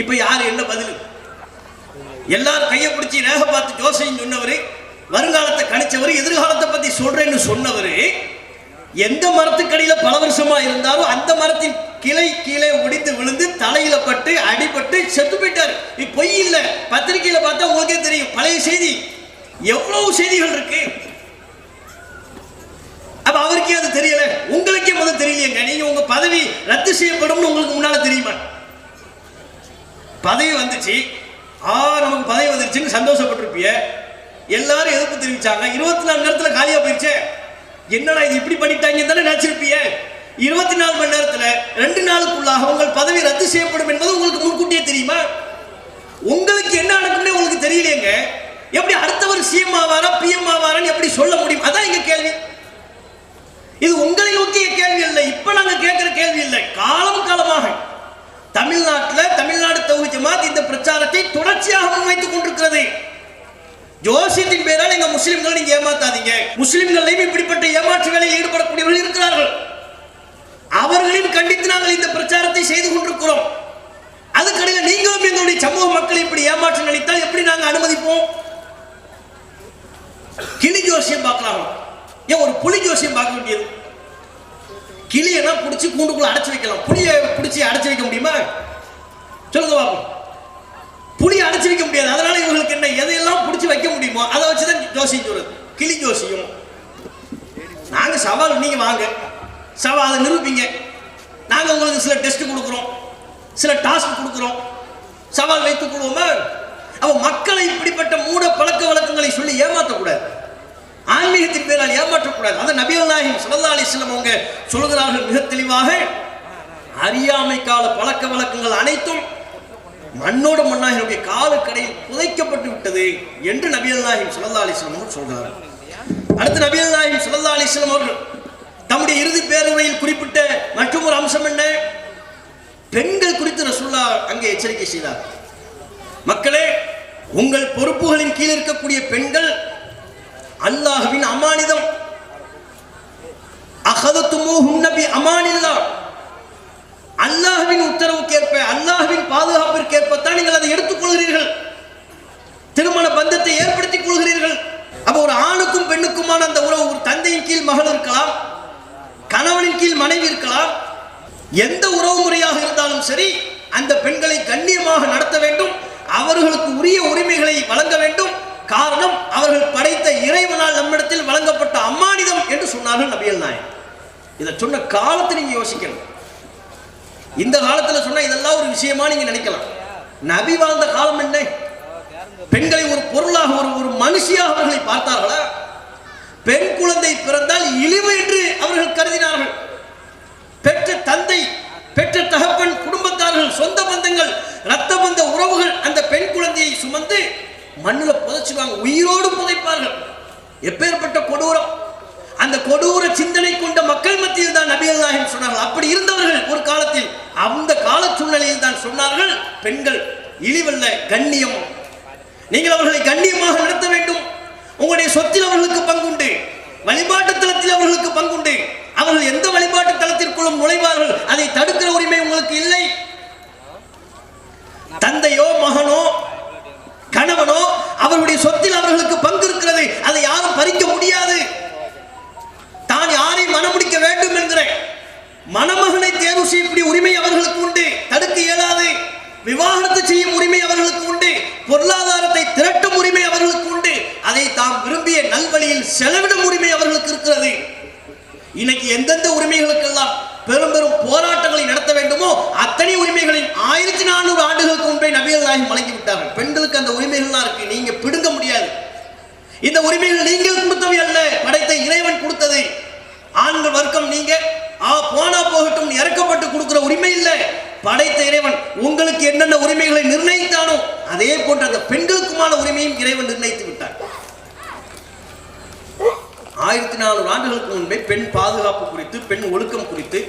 இப்ப யாரு என்ன பதில்? எல்லாரும் கையை பிடிச்சி ரேக பார்த்து ஜோசியம் சொன்னவரு, வருங்காலத்தை கணிச்சவர், எதிர்காலத்தை பத்தி சொல்றேன்னு சொன்னவரு, எந்த மரத்துக்கடியில பல வருஷமா இருந்தாலும் அந்த மரத்தின் கிளை கீழே ஒடிந்து விழுந்து தலையில பட்டு அடிபட்டு செத்து போயிட்டாரு. இது பொய் இல்ல, பத்திரிகையில பார்த்தா உங்களுக்கே தெரியும். பழைய செய்தி, எவ்வளவு செய்திகள் இருக்கு. அப்ப அவருக்கே அது தெரியல, உங்களுக்கே முதல் தெரியலையங்க. நீங்க உங்க பதவி ரத்து செய்யப்படும் உங்களுக்கு முன்னால தெரியுமா? பதவி வந்துச்சு, நமக்கு பதவி வந்துருச்சுன்னு சந்தோஷப்பட்டிருப்பிய. எல்லாரும் எதிர்ப்பு தெரிவிச்சாங்க. 24 நேரத்துல காலியா போயிருச்சு. என்னடா இது இப்படி பண்ணிட்டாங்க தானே நினைச்சிருப்பிய. 24 மணி நேரத்துல 2 நாளுக்குள்ளாக உங்கள் பதவி ரத்து செய்யப்படும் என்பது உங்களுக்கு முன்கூட்டியே தெரியுமா? உங்களுக்கு என்ன நடக்கும்னே உங்களுக்கு தெரியலையேங்க. எப்படி அடுத்தவர் சிஎம் ஆவாரா பிஎம் ஆவாரான்னு எப்படி சொல்ல முடியும்? அதான் எங்க கேள்வி. இது உங்களை நோக்கிய கேள்வி இல்லை, இப்ப நாங்க கேட்கிற கேள்வி இல்லை. காலமாக தமிழ்நாடு தௌஹீத் ஜமாத் இந்த பிரச்சாரத்தை தொடர்ச்சியாக முன்வைத்துக் கொண்டிருக்கிறது. ஜோசியத்தின் பேரால் எங்க முஸ்லிம்கள் நீங்க ஏமாத்தாதீங்க. முஸ்லிம்களையும் இப்படிப்பட்ட ஏமாற்று வேலையில் ஈடுபடக்கூடியவர்கள் இருக்கிறார்கள். அவர்களையும் கண்டித்து நாங்கள் இந்த பிரச்சாரத்தை செய்து கொண்டிருக்கிறோம். அதுக்கடையில் நீங்களும் எங்களுடைய சமூக மக்களை இப்படி ஏமாற்றம் நினைத்தால் எப்படி நாங்கள் அனுமதிப்போம்? கிளி ஜோசியம் பார்க்கலாம், ஏன் ஒரு புலி ஜோசியம் பார்க்க வேண்டியது? கிளியெல்லாம் பிடிச்சி கூண்டுக்குள்ள அடைச்சு வைக்கலாம், புளியை பிடிச்சி அடைச்சு வைக்க முடியுமா? சொல்லுங்க பார்ப்போம். புளி அடைச்சு வைக்க முடியாது. அதனால இவங்களுக்கு என்ன, எதையெல்லாம் பிடிச்சி வைக்க முடியுமோ அதை வச்சுதான் ஜோசியம் சொல்றது. கிளி ஜோசியம். நாங்க சவால், நீங்க வாங்க சவால், அதை நிரூபிங்க. நாங்க உங்களுக்கு சில டெஸ்ட் கொடுக்குறோம், சில டாஸ்க் கொடுக்குறோம், சவால் வைத்துக் கொள்வோமா? அப்ப மக்களை இப்படிப்பட்ட மூட பழக்க வழக்கங்களை சொல்லி ஏமாற்றக்கூடாது, ஆன்மீகத்தின் பேரால் ஏமாற்றக்கூடாது. அதை நபிகள் நாயகம் ஸல்லல்லாஹு அலைஹி வஸல்லம் அவங்க சொல்கிறார்கள் மிக தெளிவாக. அறியாமை கால பழக்க வழக்கங்கள் அனைத்தும் மண்ணோட மண்ணாக என்னுடைய காலுக்கடையில் புதைக்கப்பட்டு விட்டது என்று நபிகள் நாயகம் ஸல்லல்லாஹு அலைஹி வஸல்லம் அவர்கள் சொல்கிறார்கள். அடுத்து நபிகள் நாயகம் ஸல்லல்லாஹு அலைஹி வஸல்லம் அவர்கள் தம்முடைய இறுதி பேருரையில் குறிப்பிட்ட மற்றும் ஒரு அம்சம் என்ன? பெண்கள் குறித்து ரசூலுல்லாஹ் அங்கே எச்சரிக்கை செய்தார். மக்களே, உங்கள் பொறுப்புகளின் கீழ் இருக்கக்கூடிய பெண்கள் அல்லாஹ்வின் அமானிதம். அகதத்துமூஹுன்ன பி அமானில்லாஹ். அல்லாஹ்வின் உத்தரவுக்கேற்ப, அல்லாஹ்வின் பாதுகாப்பிற்கேற்பத்தான் நீங்கள் அதை எடுத்துக்கொள்கிறீர்கள், திருமண பந்தத்தை ஏற்படுத்திக் கொள்கிறீர்கள். அப்ப ஒரு ஆணுக்கும் பெண்ணுக்குமான அந்த உறவு, ஒரு தந்தையின் கீழ் மகள் இருக்கலாம், கணவனின் கீழ் மனைவி இருக்கலாம், எந்த உறவு முறையாக இருந்தாலும் சரி, அந்த பெண்களை கண்ணியமாக நடத்த வேண்டும், அவர்களுக்கு உரிய உரிமைகளை வழங்க வேண்டும். காரணம், அவர்கள் படைத்த இறைவனால் நம்மிடத்தில் வழங்கப்பட்ட அம்மானிதம் என்று சொன்னார்கள் நபிகள் நாயகம். இதை சொன்ன காலத்தை நீங்க யோசிக்கணும். இந்த காலத்துல சொன்னா இதெல்லாம் ஒரு விஷயமா நீங்க நினைக்கலாம். நபி வாழ்ந்த காலம் என்ன? பெண்களை ஒரு பொருளாக, ஒரு மனுஷியாக அவர்களை பார்த்தார்களா? பெண் குழந்தை பிறந்தால் இழிவு என்று அவர்கள் கருதினார்கள். பெற்ற தந்தை, பெற்ற தகப்பன், குடும்பத்தார்கள், சொந்த பந்தங்கள், ரத்த பந்த உறவுகள் அந்த பெண் குழந்தையை சுமந்து மண்ணில் புதைச்சுவாங்க, உயிரோடு புதைப்பார்கள். எப்பேற்பட்ட கொடூரம்! அந்த கொடூர சிந்தனை கொண்ட மக்கள் மத்தியில் தான் நபிகள் நாயகம் சொன்னார்கள். அப்படி இருந்தவர்கள் ஒரு காலத்தில், அந்த கால சூழ்நிலையில் தான் சொன்னார்கள், பெண்கள் இழிவல்ல, கண்ணியம். நீங்கள் அவர்களை கண்ணியமாக நடத்த வேண்டும். உங்களுடைய சொத்தில் அவர்களுக்கு பங்குண்டு, வழிபாட்டு தளத்தில் அவர்களுக்கு பங்குண்டு. அவர்கள் எந்த வழிபாட்டு தளத்திற்குள்ளும் நுழைவார்கள், அதை தடுக்கிற உரிமை உங்களுக்கு இல்லை. தந்தையோ மகனோ கணவனோ அவர்களுடைய சொத்தில் அவர்களுக்கு பங்கு இருக்கிறது, அதை யாரும் பறிக்க முடியாது. தான் யாரை மணமுடிக்க வேண்டும் என்கிற மணமகனை தேர்வு செய்யக்கூடிய உரிமை அவர்களுக்கு உண்டு, தடுக்க இயலாது. விவாகரத்து செய்யும் உரிமை அவர்களுக்கு உண்டு, பொருளாதாரத்தை திரட்டும் உரிமை அவர்களுக்கு உண்டு, அதை தாம் விரும்பிய நல்வழியில் செலவிடும் உரிமை அவர்களுக்கு இருக்கிறது. இன்னைக்கு எந்தெந்த உரிமைகளுக்கெல்லாம் பெரும் பெரும் போராட்டங்களை நடத்த வேண்டுமோ அத்தனை உரிமைகளின் 1400 ஆண்டுகளுக்கு முன்பே நபிகள் நாயகம் வழங்கி விட்டார்கள். பெண்களுக்கு அந்த உரிமைகள்லாம் இருக்கு, நீங்க பிடுங்க முடியாது. இந்த உரிமைகள் நீங்கள் கொடுத்தவை அல்ல, படைத்த இறைவன் கொடுத்தது. ஆண்கள் வர்க்கம் நீங்க போனா போகட்டும் இறக்கப்பட்டு கொடுக்கிற உரிமை இல்லை, படைத்த இறைவன் உங்களுக்கு என்னென்ன உரிமைகளை நிர்ணயித்தானோ அதே போன்ற அந்த பெண்களுக்குமான உரிமையும் இறைவன் நிர்ணயித்து விட்டார். 1400 ஆண்டுகளுக்கு முன்பே பெண் பாதுகாப்பு குறித்து, பெண் ஒழுக்கம் குறித்து,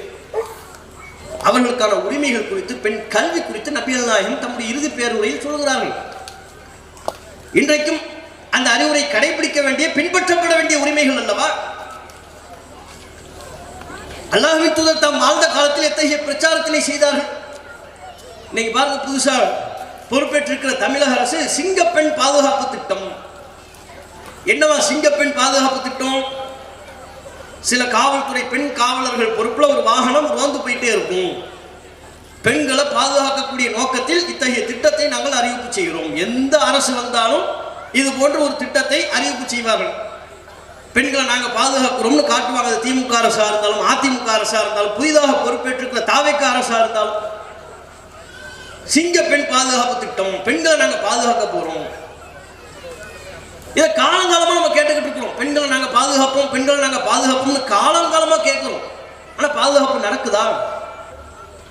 அவர்களுக்கான உரிமைகள் குறித்து, பெண் கல்வி குறித்து நபிகள் நாயகம் தம்முடைய இறுதி பேருரையில் சொல்கிறார்கள். இன்றைக்கும் அந்த அறிவுரை கடைபிடிக்க வேண்டிய, பின்பற்றப்பட வேண்டிய உரிமைகள் அல்லவா? அல்லாஹ்வின் தூதர் தாம் வாழ்ந்த காலத்தில் எத்தகைய பிரச்சாரத்தினை செய்தார்கள். இன்னைக்கு பாருங்க, புதுசா பொறுப்பேற்றிருக்கிற தமிழக அரசு சிங்கப்பெண் பாதுகாப்பு திட்டம். என்னவா சிங்கப்பெண் பாதுகாப்பு திட்டம்? சில காவல்துறை பெண் காவலர்கள் பொறுப்புல ஒரு வாகனம் ரோந்து போயிட்டே இருக்கும். பெண்களை பாதுகாக்கக்கூடிய நோக்கத்தில் இத்தகைய திட்டத்தை நாங்கள் அறிவிப்பு செய்கிறோம். எந்த அரசு வந்தாலும் இது போன்ற ஒரு திட்டத்தை அறிவிப்பு செய்வார்கள். பெண்களை நாங்கள் பாதுகாக்கிறோம்னு காட்டுவாங்க. அது திமுக அரசா இருந்தாலும், அதிமுக அரசா இருந்தாலும், புதிதாக பொறுப்பேற்றிருக்கிற தாவேக அரசா இருந்தாலும், சிங்க பெண் பாதுகாப்பு திட்டம், பெண்களை நாங்கள் பாதுகாக்க போறோம். இதை காலங்காலமா நம்ம கேட்டுக்கிட்டு இருக்கிறோம். பெண்களை நாங்க பாதுகாப்போம், பெண்களை நாங்க பாதுகாப்போம்னு காலங்காலமா கேட்கிறோம். ஆனா பாதுகாப்பு நடக்குதா?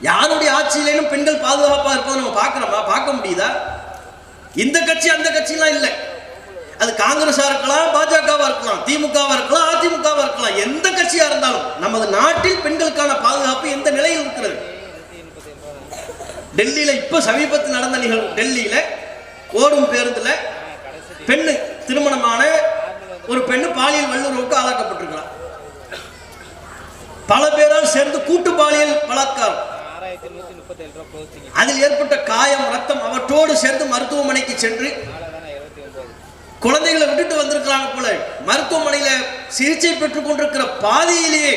யாருடைய ஆட்சியிலும் பெண்கள் பாதுகாப்பா இருப்பதை நம்ம பார்க்கிறோமா? பார்க்க முடியுதா? இந்த கட்சி அந்த கட்சிலாம் இல்லை. அது காங்கிரஸா இருக்கலாம், பாஜகவா இருக்கலாம், திமுகவா இருக்கலாம், அதிமுகவா இருக்கலாம், எந்த கட்சியா இருந்தாலும் நமது நாட்டில் பெண்களுக்கான பாதுகாப்பு எந்த நிலையில் இருக்கிறது? டெல்லியில இப்ப சமீபத்தில் நடந்த நிகழ்வு, டெல்லியில ஓடும் பேருந்துல பெண்ணு திருமணமான ஒரு பெண்ணு பாலியல் வல்லுறவுக்கு ஆளாக்கப்பட்டிருக்கிறார். பல பேரால் சேர்ந்து கூட்டு பாலியல் பலாத்காரம், அதில் ஏற்பட்ட காயம், ரத்தம் அவற்றோடு சேர்ந்து மருத்துவமனைக்கு சென்று குழந்தைகளை விட்டுட்டு வந்திருக்கிறாங்க போல. மருத்துவமனையில சிகிச்சை பெற்றுக் கொண்டிருக்கிற பாதியிலேயே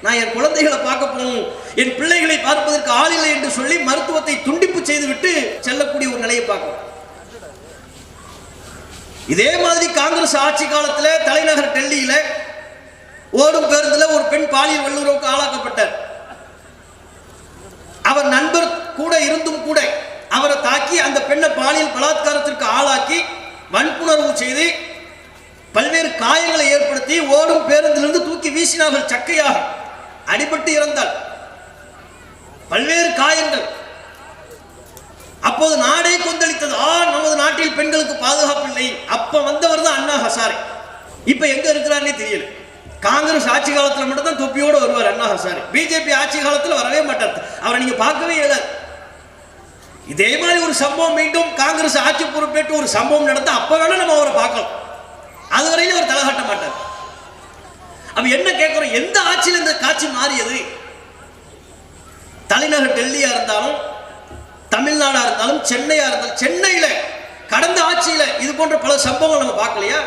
நான் என் குழந்தைகளை பார்க்க போகணும், என் பிள்ளைகளை பார்ப்பதற்கு ஆள் இல்லை என்று சொல்லி மருத்துவத்தை துண்டிப்பு செய்துவிட்டு செல்லக்கூடிய ஒரு நிலையை பார்க்கணும். இதே மாதிரி காங்கிரஸ் ஆட்சி காலத்தில் தலைநகர் டெல்லியில ஓடும் பேருந்துல ஒரு பெண் பாலியல் வல்லுறவுக்கு ஆளாக்கப்பட்டார். அவர் நண்பர் கூட இருந்தும் கூட அவரை தாக்கி அந்த பெண்ணை பாலியல் பலாத்காரத்திற்கு ஆளாக்கி வன்புணர்வு செய்து பல்வேறு காயங்களை ஏற்படுத்தி ஓடும் பேருந்திலிருந்து தூக்கி வீசினார்கள். சக்கையாக அடிபட்டு இறந்தார், பல்வேறு காயங்கள். அப்போது நாடே கொந்தளித்தது. நமது நாட்டில் பெண்களுக்கு பாதுகாப்பு இல்லை. அப்ப வந்தவர் தான் அண்ணா ஹசாரே. இப்ப எங்க இருக்கிறாருன்னே தெரியல. காங்கிரஸ் ஆட்சி காலத்தில் மட்டும் தான் தொப்பியோடு வருவார் அண்ணா ஹசாரே. பிஜேபி ஆட்சி காலத்தில் வரவே மாட்டார், அவரை நீங்க பார்க்கவே இயலாது. இதே மாதிரி ஒரு சம்பவம் மீண்டும் காங்கிரஸ் ஆட்சி பொறுப்பேற்று ஒரு சம்பவம் நடந்தா அப்ப வேணா நம்ம அவரை பார்க்கலாம், அதுவரையிலும் அவர் தலைகாட்ட மாட்டார். அப்ப என்ன கேட்கிறோம், எந்த ஆட்சியில் இந்த காட்சி மாறியது? தலைநகர் டெல்லியா இருந்தாலும், தமிழ்நாடா இருந்தாலும், சென்னையா இருந்தாலும், சென்னையில கடந்த ஆட்சியில இது போன்ற பல சம்பவங்கள் நம்ம பார்க்கலையா?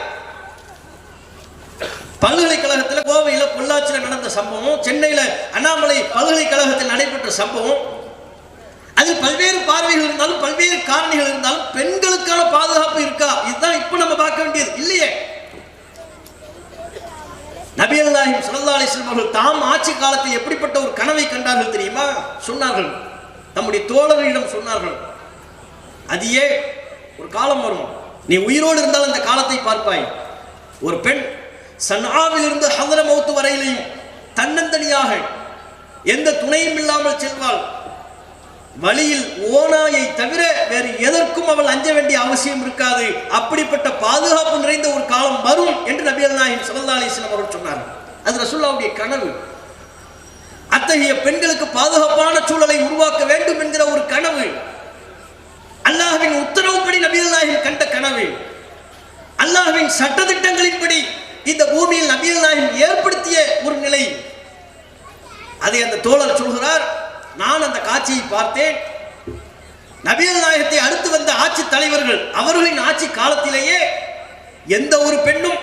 பல்கலைக்கழகத்தில் கோவையில் பொள்ளாச்சியில் நடந்த சம்பவம், சென்னையில் அண்ணாமலை பல்கலைக்கழகத்தில் நடைபெற்ற சம்பவம், அதில் பல்வேறு பார்வைகள் இருந்தாலும் பல்வேறு காரணிகள் இருந்தாலும் பெண்களுக்கான பாதுகாப்பு இருக்கா? இதுதான் இப்ப நம்ம பார்க்க வேண்டியது இல்லையே. நபிகள் நாயகம் ஸல்லல்லாஹு அலைஹி வஸல்லம் அவர்கள் தாம் ஆட்சி காலத்தில் எப்படிப்பட்ட ஒரு கனவை கண்டார்கள் தெரியுமா? சொன்னார்கள், நம்முடைய தோழர்களிடம் சொன்னார்கள், அதியே ஒரு காலம் வரும், நீ உயிரோடு இருந்தால் அந்த காலத்தை பார்ப்பாய். ஒரு பெண் சன்ஆவில் இருந்து ஹத்ரமௌத் வரையிலையும் தன்னந்தனியாக எந்த துணையும் இல்லாமல் செல்வாள். வழியில் ஓநாயை தவிர வேறு எதற்கும் அவள் அஞ்ச வேண்டிய அவசியம் இருக்காது. அப்படிப்பட்ட பாதுகாப்பு நிறைந்த ஒரு காலம் வரும் என்று நபிகள் நாயகம் ஸல்லல்லாஹு அலைஹி வஸல்லம் அவர்கள் சொன்னார்கள். அது ரசூலுல்லாஹ்வுடைய கனவு. அத்தகைய பெண்களுக்கு பாதுகாப்பான சூழலை உருவாக்க வேண்டும் என்கிற ஒரு கனவு, அல்லாஹ்வின் உத்தரவுப்படி நபிகள் நாயகம் கண்ட கனவு, அல்லாஹ்வின் சட்டதிட்டங்களின்படி இந்த பூமியில் நபிகள் நாயகம் ஏற்படுத்திய ஒரு நிலை. அதை அந்த தோழர் சொல்கிறார், நான் அந்த காட்சியை பார்த்தேன். நபிகள் நாயகத்தை அடுத்து வந்த ஆட்சி தலைவர்கள் அவர்களின் ஆட்சி காலத்திலேயே எந்த ஒரு பெண்ணும்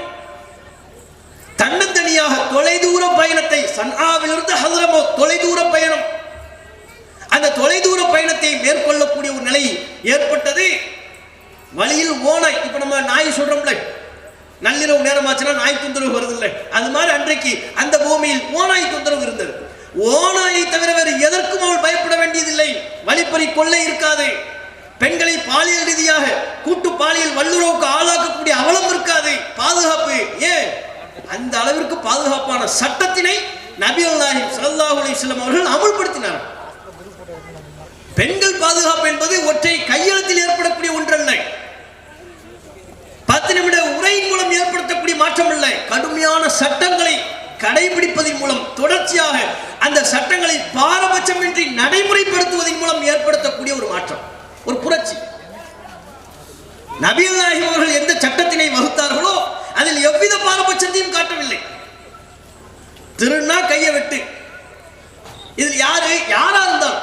தன்னந்தனியாக தொலைதூர பயணத்தை, சன்ஆவிலிருந்து ஹத்ரமௌத் தொலைதூர பயணம், அந்த தொலைதூர பயணத்தை மேற்கொள்ளக்கூடிய ஒரு நிலை ஏற்பட்டது. வழியில் ஓனாய், இப்ப நம்ம நாய் சொல்றோம்ல, நள்ளிரவு நேரமாச்சுன்னா நாய் தொந்தரவு வருது இல்லை, அது மாதிரி அன்றைக்கு அந்த பூமியில் ஓனாய் தொந்தரவு இருந்தது. ஓனாயை தவிர வேறு எதற்கும் அவள் பயப்பட வேண்டியதில்லை. வழிப்பறி கொள்ளை இருக்காது, பெண்களை பாலியல் ரீதியாக கூட்டு பாலியல் வல்லுறவுக்கு ஆளாக்கக்கூடிய அவலம் இருக்காது, பாதுகாப்பு. ஏன் அந்த அளவிற்கு பாதுகாப்பான சட்டத்தினை நபிகள் நாயகம் ஸல்லல்லாஹு அலைஹி வஸல்லம் அவர்கள் அமல்படுத்தினார். பெண்கள் பாதுகாப்பு என்பது ஒற்றை கையெழுத்தில் ஏற்படக்கூடிய ஒன்றல்ல, 10 நிமிட உரையின் மூலம் ஏற்படுத்தக்கூடிய மாற்றம் அல்ல, கடுமையான சட்டங்களை கடைபிடிப்பதன் மூலம் தொடர்ச்சியாக அந்த சட்டங்களை பாரபட்சமின்றி நடைமுறைப்படுத்துவதன் மூலம் ஏற்படுத்தக்கூடிய ஒரு மாற்றம், ஒரு புரட்சி. நபிகள் நாயகம் அவர்கள் எந்த சட்டத்தினை வகுத்தார்களோ அதில் எவ்வித பாரபட்சத்தையும் காட்டவில்லை. திருநா கையை வெட்டு, இதில் யாரா இருந்தாலும்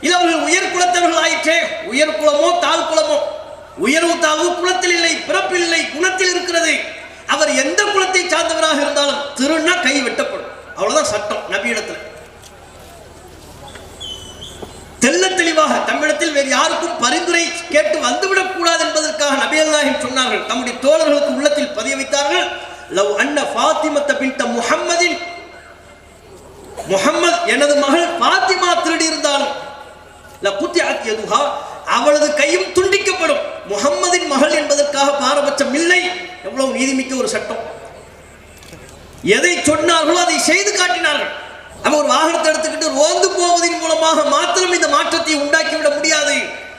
இல்ல, அவர்கள் உயர் குலத்தவர்கள் ஆயிற்றே, உயர் குலமோ தாழ் குலமோ, உயர்வு தாழ்வு குலத்தில் இல்லை, பிறப்பில் இல்லை, குணத்தில் இருக்கிறது. அவர் எந்த குலத்தை சார்ந்தவராக இருந்தாலும் திருநா கை வெட்டப்படும், அவ்வளவுதான் சட்டம். நபியிடத்தில் தெல்ல தெளிவாக தம்மிடத்தில் வேறு யாருக்கும் பரிந்துரை கேட்டு வந்துவிடக் கூடாது என்பதற்காக நபிகள் நாயகம் சொன்னார்கள், தம்முடைய தோழர்களுக்கு உள்ளத்தில் பதிய வைத்தார்கள், லவ் அன்ன ஃபாத்திமத்த பின்த முஹம்மதின், முஹம்மது எனது மகள் ஃபாத்திமா திருடி இருந்தாலும் லகுத்திஅத் யதுஹா, அவளது கையும் துண்டிக்கப்படும். முஹம்மதின் மகள் என்பதற்காக பாரபட்சம் இல்லை. எவ்வளவு நீதிமிக்க ஒரு சட்டம். எதை சொன்னார்களோ அதை செய்து காட்டினார்கள். அவ ஒரு வாகனத்தை எடுத்துக்கிட்டு ரோந்து போவதன் மூலமாக மாத்திரம் இந்த மாற்றத்தை உண்டாக்கிவிட முடியாது.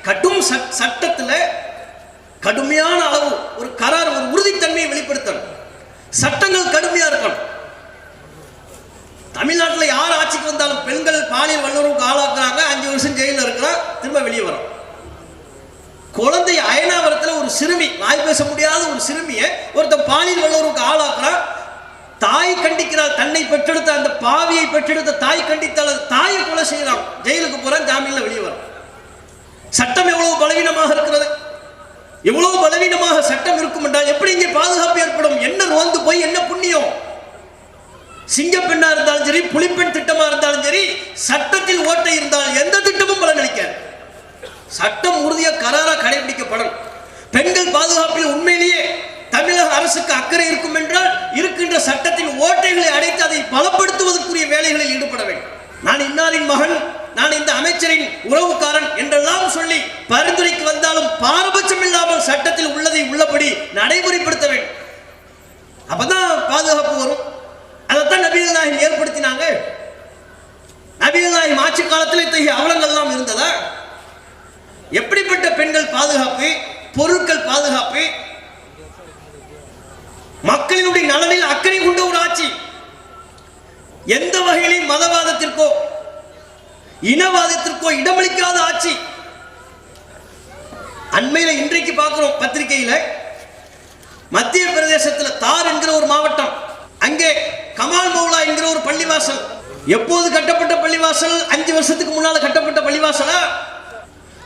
கடும் சட்டத்துல கடுமையான அளவு ஒரு கரார், ஒரு உறுதித்தன்மையை வெளிப்படுத்தணும். சட்டங்கள் கடுமையா இருக்கணும். தமிழ்நாட்டில் யார் ஆட்சிக்கு வந்தாலும் பெண்கள் பாலியல் வல்லுறவுக்கு ஆளாக்குறாங்க, 5 வருஷம் ஜெயிலில் இருக்கிறான், திரும்ப வெளியே வரும். குழந்தை அயனாவரத்தில் ஒரு சிறுமி, வாய் பேச முடியாத ஒரு சிறுமியை ஒருத்தன் பாலியல் வல்லுறவுக்கு ஆளாக்குறான். தாய் கண்டிக்கிறாள், தன்னை பெற்றெடுத்த அந்த பாவியை பெற்றெடுத்த தாய் கண்டித்தால் தாயை கொலை செய்யலாம், ஜெயிலுக்கு போறான், ஜாமீன்ல வெளியே வரும். சட்டம் எவ்வளவு பலவீனமாக இருக்கிறது, எவ்வளவு பலவீனமாக சட்டம் இருக்கும் என்றால் எப்படி இங்கே பாதுகாப்பு ஏற்படும்? என்ன ரோந்து போய் என்ன புண்ணியம்? சிங்க பெண்ணா இருந்தாலும் சரி, புலிப்பெண் திட்டமா இருந்தாலும் சரி, சட்டத்தில் ஓட்டை இருந்தால் எந்த திட்டமும் பலனளிக்காது. சட்டம் உறுதியா கராரா கடைபிடிக்கப்படும். பெண்கள் பாதுகாப்பில் உண்மையிலேயே தமிழக அரசுக்கு அக்கறை இருக்கும் என்றால் இருக்கின்ற சட்டத்தின் ஓட்டைகளை அடைத்து அதை பலப்படுத்துவதற்குரிய வேலைகளில் ஈடுபட வேண்டும். நான் இன்னாரின் மகன், நான் இந்த அமைச்சரின் உறவுக்காரன் என்றெல்லாம் சொல்லி பரிந்துரைக்கு வந்தாலும் பாரபட்சம் இல்லாமல் சட்டத்தில் உள்ளதை உள்ளபடி நடைமுறைப்படுத்த வேண்டும். அப்பதான் பாதுகாப்பு வரும். அதைத்தான் நபிகள் நாயகம் ஏற்படுத்தினாங்க. நபிகள் நாயகம் ஆட்சி காலத்தில் இத்தகைய அவலங்கள் எல்லாம் இருந்ததா? எப்படிப்பட்ட பெண்கள் பாதுகாப்பு, பொருட்கள் பாதுகாப்பு, மக்களினுடைய நலனில் அக்கறை கொண்ட ஒரு ஆட்சி. எந்த வகையிலும் மதவாதத்திற்கோ இனவாதத்திற்கோ இடமளிக்காத ஆட்சி. அண்மையில் இன்றைக்கு பார்க்கிறோம் பத்திரிகையில, மத்திய பிரதேசத்தில் தார் என்கிற ஒரு மாவட்டம், அங்கே கமால் மௌலா என்கிற ஒரு பள்ளிவாசல். எப்போது கட்டப்பட்ட பள்ளிவாசல்? 5 வருஷத்துக்கு முன்னால கட்டப்பட்ட பள்ளிவாசலா?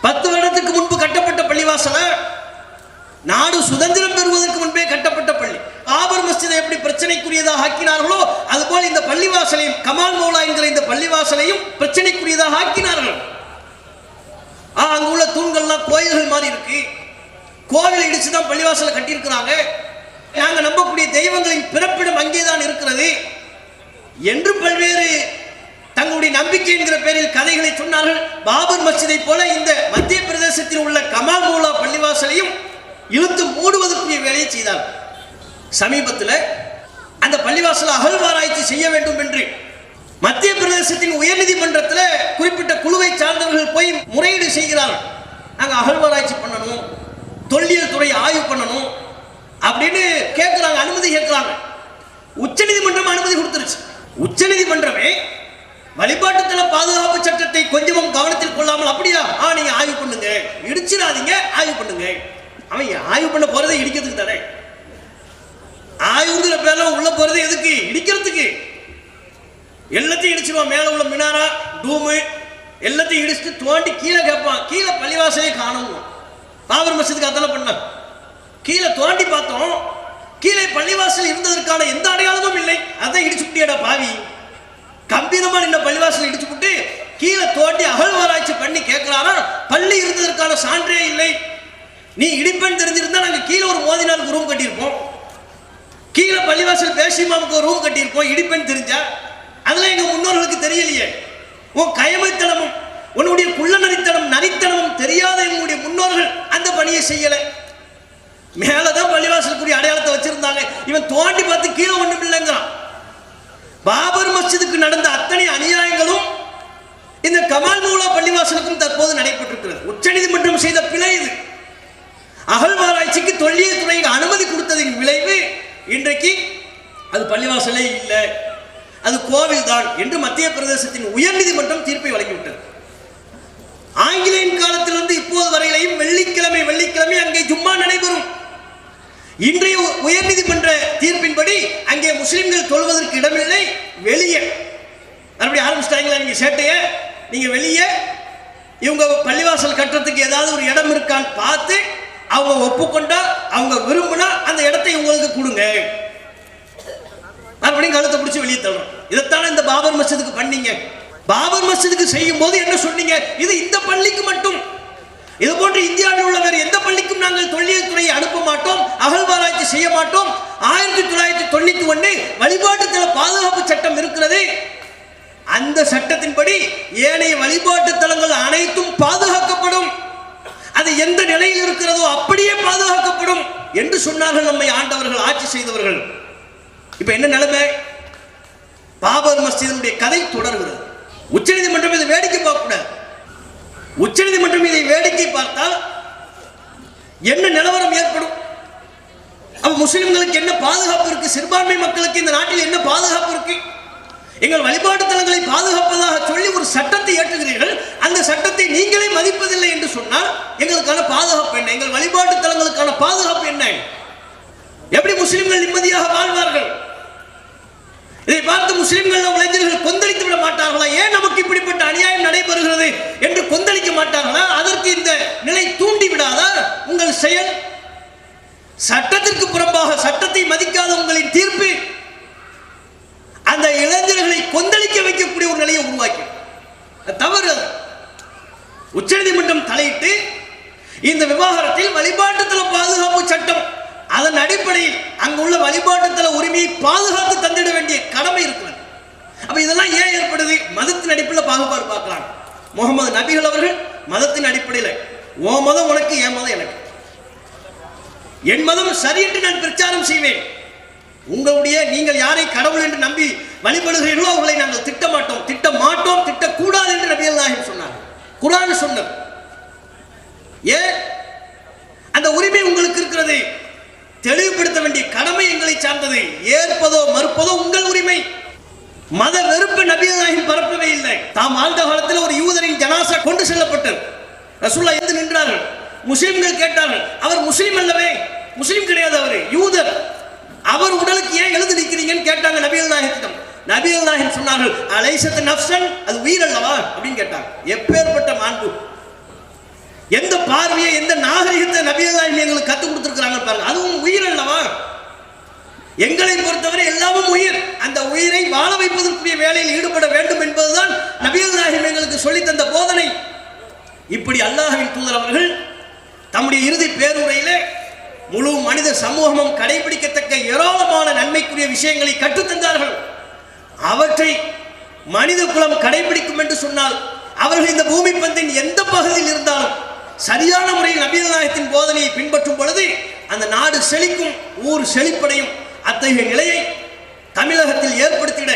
10 வருடத்துக்கு முன்பு கட்டப்பட்ட பள்ளிவாசலா? நாடு சுதந்திரம் பெறுவதற்கு முன்பே கட்டப்பட்ட பள்ளி. பாபர் மஸ்ஜிதை எப்படி பிரச்சனைக்குரியதாக ஆக்கினார்களோ அதுபோல் இந்த பள்ளிவாசலையும், கமால் மௌலா என்கிற இந்த பள்ளிவாசலையும் பிரச்சனைக்குரியதாக ஆக்கினார்கள். அங்குள்ள தூண்கள்லாம் கோயில்கள் மாதிரி இருக்கு. கோவிலை இடிச்சுதான் பள்ளிவாசலை கட்டியிருக்கிறாங்க. நாங்கள் நம்பக்கூடிய தெய்வங்களின் பிறப்பிடம் அங்கேதான் இருக்கிறது என்று பல்வேறு தங்களுடைய நம்பிக்கை என்கிற பேரில் கதைகளை சொன்னார்கள். பாபர் மஸ்ஜிதை போல இந்த மத்திய பிரதேசத்தில் உள்ள கமால் மௌலா பள்ளிவாசலையும் இழுத்து மூடுவதற்குரிய வேலையை செய்தார்கள். சமீபத்தில் அந்த பள்ளிவாசலை அகழ்வாராய்ச்சி செய்ய வேண்டும் என்று மத்திய பிரதேசத்தின் உயர்நீதிமன்றத்தில் குறிப்பிட்ட குழுவை சார்ந்தவர்கள் போய் முறையீடு செய்கிறார்கள். நாங்கள் அகழ்வாராய்ச்சி பண்ணணும், தொல்லியல் துறை ஆய்வு பண்ணணும் அப்படின்னு கேட்கிறாங்க, அனுமதி கேட்கிறாங்க. உச்சநீதிமன்றம் அனுமதி கொடுத்துருச்சு. உச்சநீதிமன்றமே வழிபாட்டுத்தல பாதுகாப்பு சட்டத்தை கொஞ்சமும் கவனத்தில் கொள்ளாமல் அப்படியா நீங்க ஆய்வு பண்ணுங்க, இடிச்சிடாதீங்க, ஆய்வு பண்ணுங்க. அவன் ஆய்வு பண்ண போறதை இடிக்கிறதுக்கு தானே. ஆய்வுங்கிற பேர்ல உள்ள போறது எதுக்கு? இடிக்கிறதுக்கு. எல்லாத்தையும் இடிச்சிருவான். மேல உள்ள மினாரா, டூமு எல்லாத்தையும் இடிச்சுட்டு தோண்டி கீழே கேட்பான். கீழே பள்ளிவாசலே காணும். பாபர் மஸ்ஜிதுக்கு அதெல்லாம் பண்ண கீழே தோண்டி பார்த்தோம், கீழே பள்ளிவாசல் இருந்ததற்கான எந்த அடையாளமும் இல்லை. அதை இடிச்சு விட்டியடா பாவி. கம்பீரமா இந்த பள்ளிவாசல் இடிச்சு விட்டு கீழே தோண்டி அகழ்வாராய்ச்சி பண்ணி கேட்கிறாரா, பள்ளி இருந்ததற்கான சான்றே இல்லை. நீ இடிப்பேன்னு தெரிஞ்சிருந்தா நாங்க கீழே ஒரு மோதினாருக்கு ரூம் கட்டியிருப்போம், கீழே பள்ளிவாசல் பேசிமாவுக்கு ஒரு ரூம் கட்டியிருப்போம். இடிப்பேன்னு தெரிஞ்சா அதெல்லாம் எங்க முன்னோர்களுக்கு தெரியலையே. உன் கயமைத்தனமும் உன்னுடைய நரித்தனமும் தெரியாத எங்களுடைய முன்னோர்கள் அந்த பணியை செய்யல. மேலதான் பள்ளிவாசலுக்குரிய அடையாளத்தை வச்சிருந்தாங்க. இவன் தோண்டி பார்த்து கீழே ஒண்ணும் இல்லைங்கிறான். பாபர் மஸ்ஜிதுக்கு நடந்த அத்தனை அநியாயங்களும் இந்த கமால் மௌலா பள்ளிவாசலுக்கும் தற்போது நடைபெற்றிருக்கிறது. உச்சநீதிமன்றம் செய்த பிழை இது. அகழ்வாராய்ச்சிக்கு தொல்லியல் துறை அனுமதி கொடுத்ததின் விளைவு இன்றைக்கு அது பள்ளிவாசலே இல்லை, அது கோவில் தான் என்று மத்திய பிரதேசத்தின் உயர்நீதிமன்றம் தீர்ப்பை வழங்கிவிட்டது. ஆங்கிலேயன் காலத்திலிருந்து இப்போது வரையிலையும் வெள்ளிக்கிழமை அங்கே ஜும்மா நடைபெறும். இன்றைய உயர்நீதிமன்ற தீர்ப்பின்படி அங்கே முஸ்லிம்கள் தொழுவதற்கு இடமில்லை, வெளியே மறுபடியும் ஆரம்பிச்சிட்டாங்களா நீங்க சேட்டைய. நீங்க வெளியே இவங்க பள்ளிவாசல் கட்டுறதுக்கு ஏதாவது ஒரு இடம் இருக்கான்னு பார்த்து அவங்க ஒப்புக்கொண்டா, அவங்க விரும்பினா அந்த இடத்தை உங்களுக்கு கொடுங்க. மறுபடியும் கழுத்தை பிடிச்சி வெளியே தள்ளும். இதைத்தானே இந்த பாபர் மஸ்ஜிதுக்கு பண்ணீங்க. பாபர் மஸ்ஜிதுக்கு செய்யும் போது என்ன சொன்னீங்க? இது இந்த பள்ளிக்கு மட்டும், இது போன்று இந்தியாவில் உள்ள வேறு எந்த பள்ளிக்கும் நாங்கள் தொல்லியல் துறையை அனுப்ப மாட்டோம், அகழ்வாராய்ச்சி செய்ய மாட்டோம். 1991 வழிபாட்டுத்தல பாதுகாப்பு சட்டம் இருக்கிறது. அந்த சட்டத்தின்படி ஏனைய வழிபாட்டு தலங்கள் அனைத்தும் பாதுகாக்கப்படும். அது எந்த நிலையில் இருக்கிறதோ அப்படியே பாதுகாக்கப்படும் என்று சொன்னார்கள் நம்மை ஆண்டவர்கள், ஆட்சி செய்தவர்கள். இப்ப என்ன நிலைமை? பாபர் மஸ்ஜிதினுடைய கதை தொடர்கிறது. உச்சநீதிமன்றம் இதை வேடிக்கை பார்க்க கூடாது. உச்சநீதிமன்றம் இதை வேடிக்கை பார்த்தால் என்ன நிலவரம் ஏற்படும்? அப்ப முஸ்லிம்களுக்கு என்ன பாதுகாப்பு இருக்கு? சிறுபான்மை மக்களுக்கு இந்த நாட்டில் என்ன பாதுகாப்பு இருக்கு? எங்கள் வழிபாட்டு தலங்களை பாதுகாப்பதாக சொல்லி ஒரு சட்டத்தை ஏற்றுகிறீர்கள். அந்த சட்டத்தை நீங்களே மதிப்பதில்லை என்று சொன்னால் எங்களுக்கான பாதுகாப்பு என்ன? எங்கள் வழிபாட்டு தலங்களுக்கான பாதுகாப்பு என்ன? எப்படி முஸ்லிம்கள் நிம்மதியாக வாழ்வார்கள்? இதை பார்த்து முஸ்லிம்கள் இளைஞர்கள் கொந்தளித்து விட மாட்டார்களா? ஏன் நமக்கு இப்படிப்பட்ட அநியாயம் நடைபெறுகிறது என்று கொந்தளிக்க மாட்டார்களா? அதற்கு இந்த நிலை தூண்டி விடாதா உங்கள் செயல்? சட்டத்திற்கு புறம்பாக சட்டத்தை மதிக்காத உங்களின் தீர்ப்பு அந்த இளைஞர்களை கொந்தளிக்க வைக்கக்கூடிய ஒரு நிலையை உருவாக்கி தவறு. உச்சநீதிமன்றம் தலையிட்டு இந்த விவகாரத்தில் வழிபாட்டுத்தல பாதுகாப்பு சட்டம் அதன் அடிப்படையில் அங்குள்ள வழிபாட்டுத்தல உரிமையை பாதுகாத்து தந்திட வேண்டிய கடமை இருக்கிறது. அப்ப இதெல்லாம் ஏன் ஏற்படுது? மதத்தின் அடிப்படையில் பாகுபாடு பார்க்கலாம். முகமது நபிகள் அவர்கள் மதத்தின் அடிப்படையில் ஓ மதம் உனக்கு, என் மதம் எனக்கு, என் மதம் சரி என்று நான் பிரச்சாரம் செய்வேன், உங்களுடைய நீங்கள் யாரை கடவுள் என்று நம்பி வழிபடுகிறீர்களோ அவர்களை நாங்கள் திட்ட மாட்டோம் திட்டக்கூடாது என்று நபிகள் நாயகம் சொன்னார். குர்ஆன் சொன்னது. ஏன் அந்த உரிமை உங்களுக்கு இருக்கிறது? தெளிவுபடுத்த வேண்டிய கடமை எங்களை சார்ந்தது. ஏற்பதோ மறுப்பதோ உங்கள் உரிமை. மத வெறுப்பு நபிகள் நாயகம் பரப்பவே இல்லை. தாம் ஆழ்ந்த காலத்தில் ஒரு யூதரின் ஜனாசா கொண்டு செல்லப்பட்டது. ரசூலுல்லாஹ் எழுந்து நின்றார்கள். முஸ்லிம்கள் கேட்டார்கள், அவர் முஸ்லிம் அல்லவே? முஸ்லிம் கிடையாது, அவர் யூதர், அவர் உடலுக்கு ஏன் எழுந்து நிற்கிறீங்கன்னு கேட்டாங்க நபிகள் நாயகத்திடம். நபிகள் நாயகம் சொன்னார்கள், அலைசத்து நஃப்ஸன், அது உயிர் அல்லவா அப்படின்னு கேட்டாங்க. எப்பேற்பட்ட மாண்பு! எந்த பார்வையை, எந்த நாகரிகத்தை நபிகள் நாயகம் எங்களுக்கு கற்றுக் கொடுத்துருக்கிறாங்க பாருங்க. அதுவும் உயிர் அல்லவா? எங்களை பொறுத்தவரை எல்லாமும் உயிர். அந்த உயிரை வாழ வைப்பதற்குரிய வேலையில் ஈடுபட வேண்டும் என்பதுதான் நபிகள் நாயகம் எங்களுக்கு சொல்லி தந்த போதனை. இப்படி அல்லாஹ்வின் தூதர் அவர்கள் தம்முடைய இறுதி பேருரையிலே முழு மனித சமூகமும் கடைபிடிக்கத்தக்க ஏராளமான நன்மைக்குரிய விஷயங்களை கற்றுத்தந்தார்கள். அவற்றை மனித குலம் கடைபிடிக்கும் என்று சொன்னால் அவர்கள் இந்த பூமி பந்தின் எந்த பகுதியில் இருந்தாலும் சரியான முறையில் நபிகள் நாயகத்தின் போதனையை பின்பற்றும் பொழுது அந்த நாடு செழிக்கும், ஊர் செழிப்படையும். அத்தகைய நிலையை தமிழகத்தில் ஏற்படுத்திட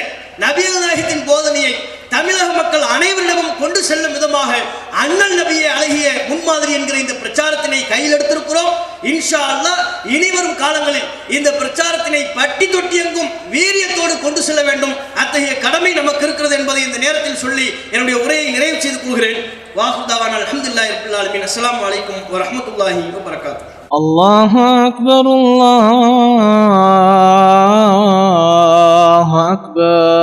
நபிகள் நாயகத்தின் போதனையை தமிழக மக்கள் அனைவரிடமும் கொண்டு செல்லும் விதமாக அண்ணல் நபியை அழகிய முன்மாதிரி என்கிற இந்த பிரச்சாரத்தினை கையில் எடுத்திருக்கிறோம். இன்ஷா அல்லாஹ் இனிவரும் காலங்களில் இந்த பிரச்சாரத்தினை பட்டி தொட்டி எங்கும் வீரியத்தோடு கொண்டு செல்ல வேண்டும். அத்தகைய கடமை நமக்கு இருக்கிறது என்பதை இந்த நேரத்தில் சொல்லி என்னுடைய உரையை நிறைவு செய்து கொள்கிறேன். வாஹுதாவான் அல்ஹம்துலில்லாஹி ரப்பில் ஆலமீன். அஸ்ஸலாமு அலைக்கும் வரஹ்மத்துல்லாஹி வபரகாத்துஹு. அல்லாஹு அக்பர், அல்லாஹு அக்பர்.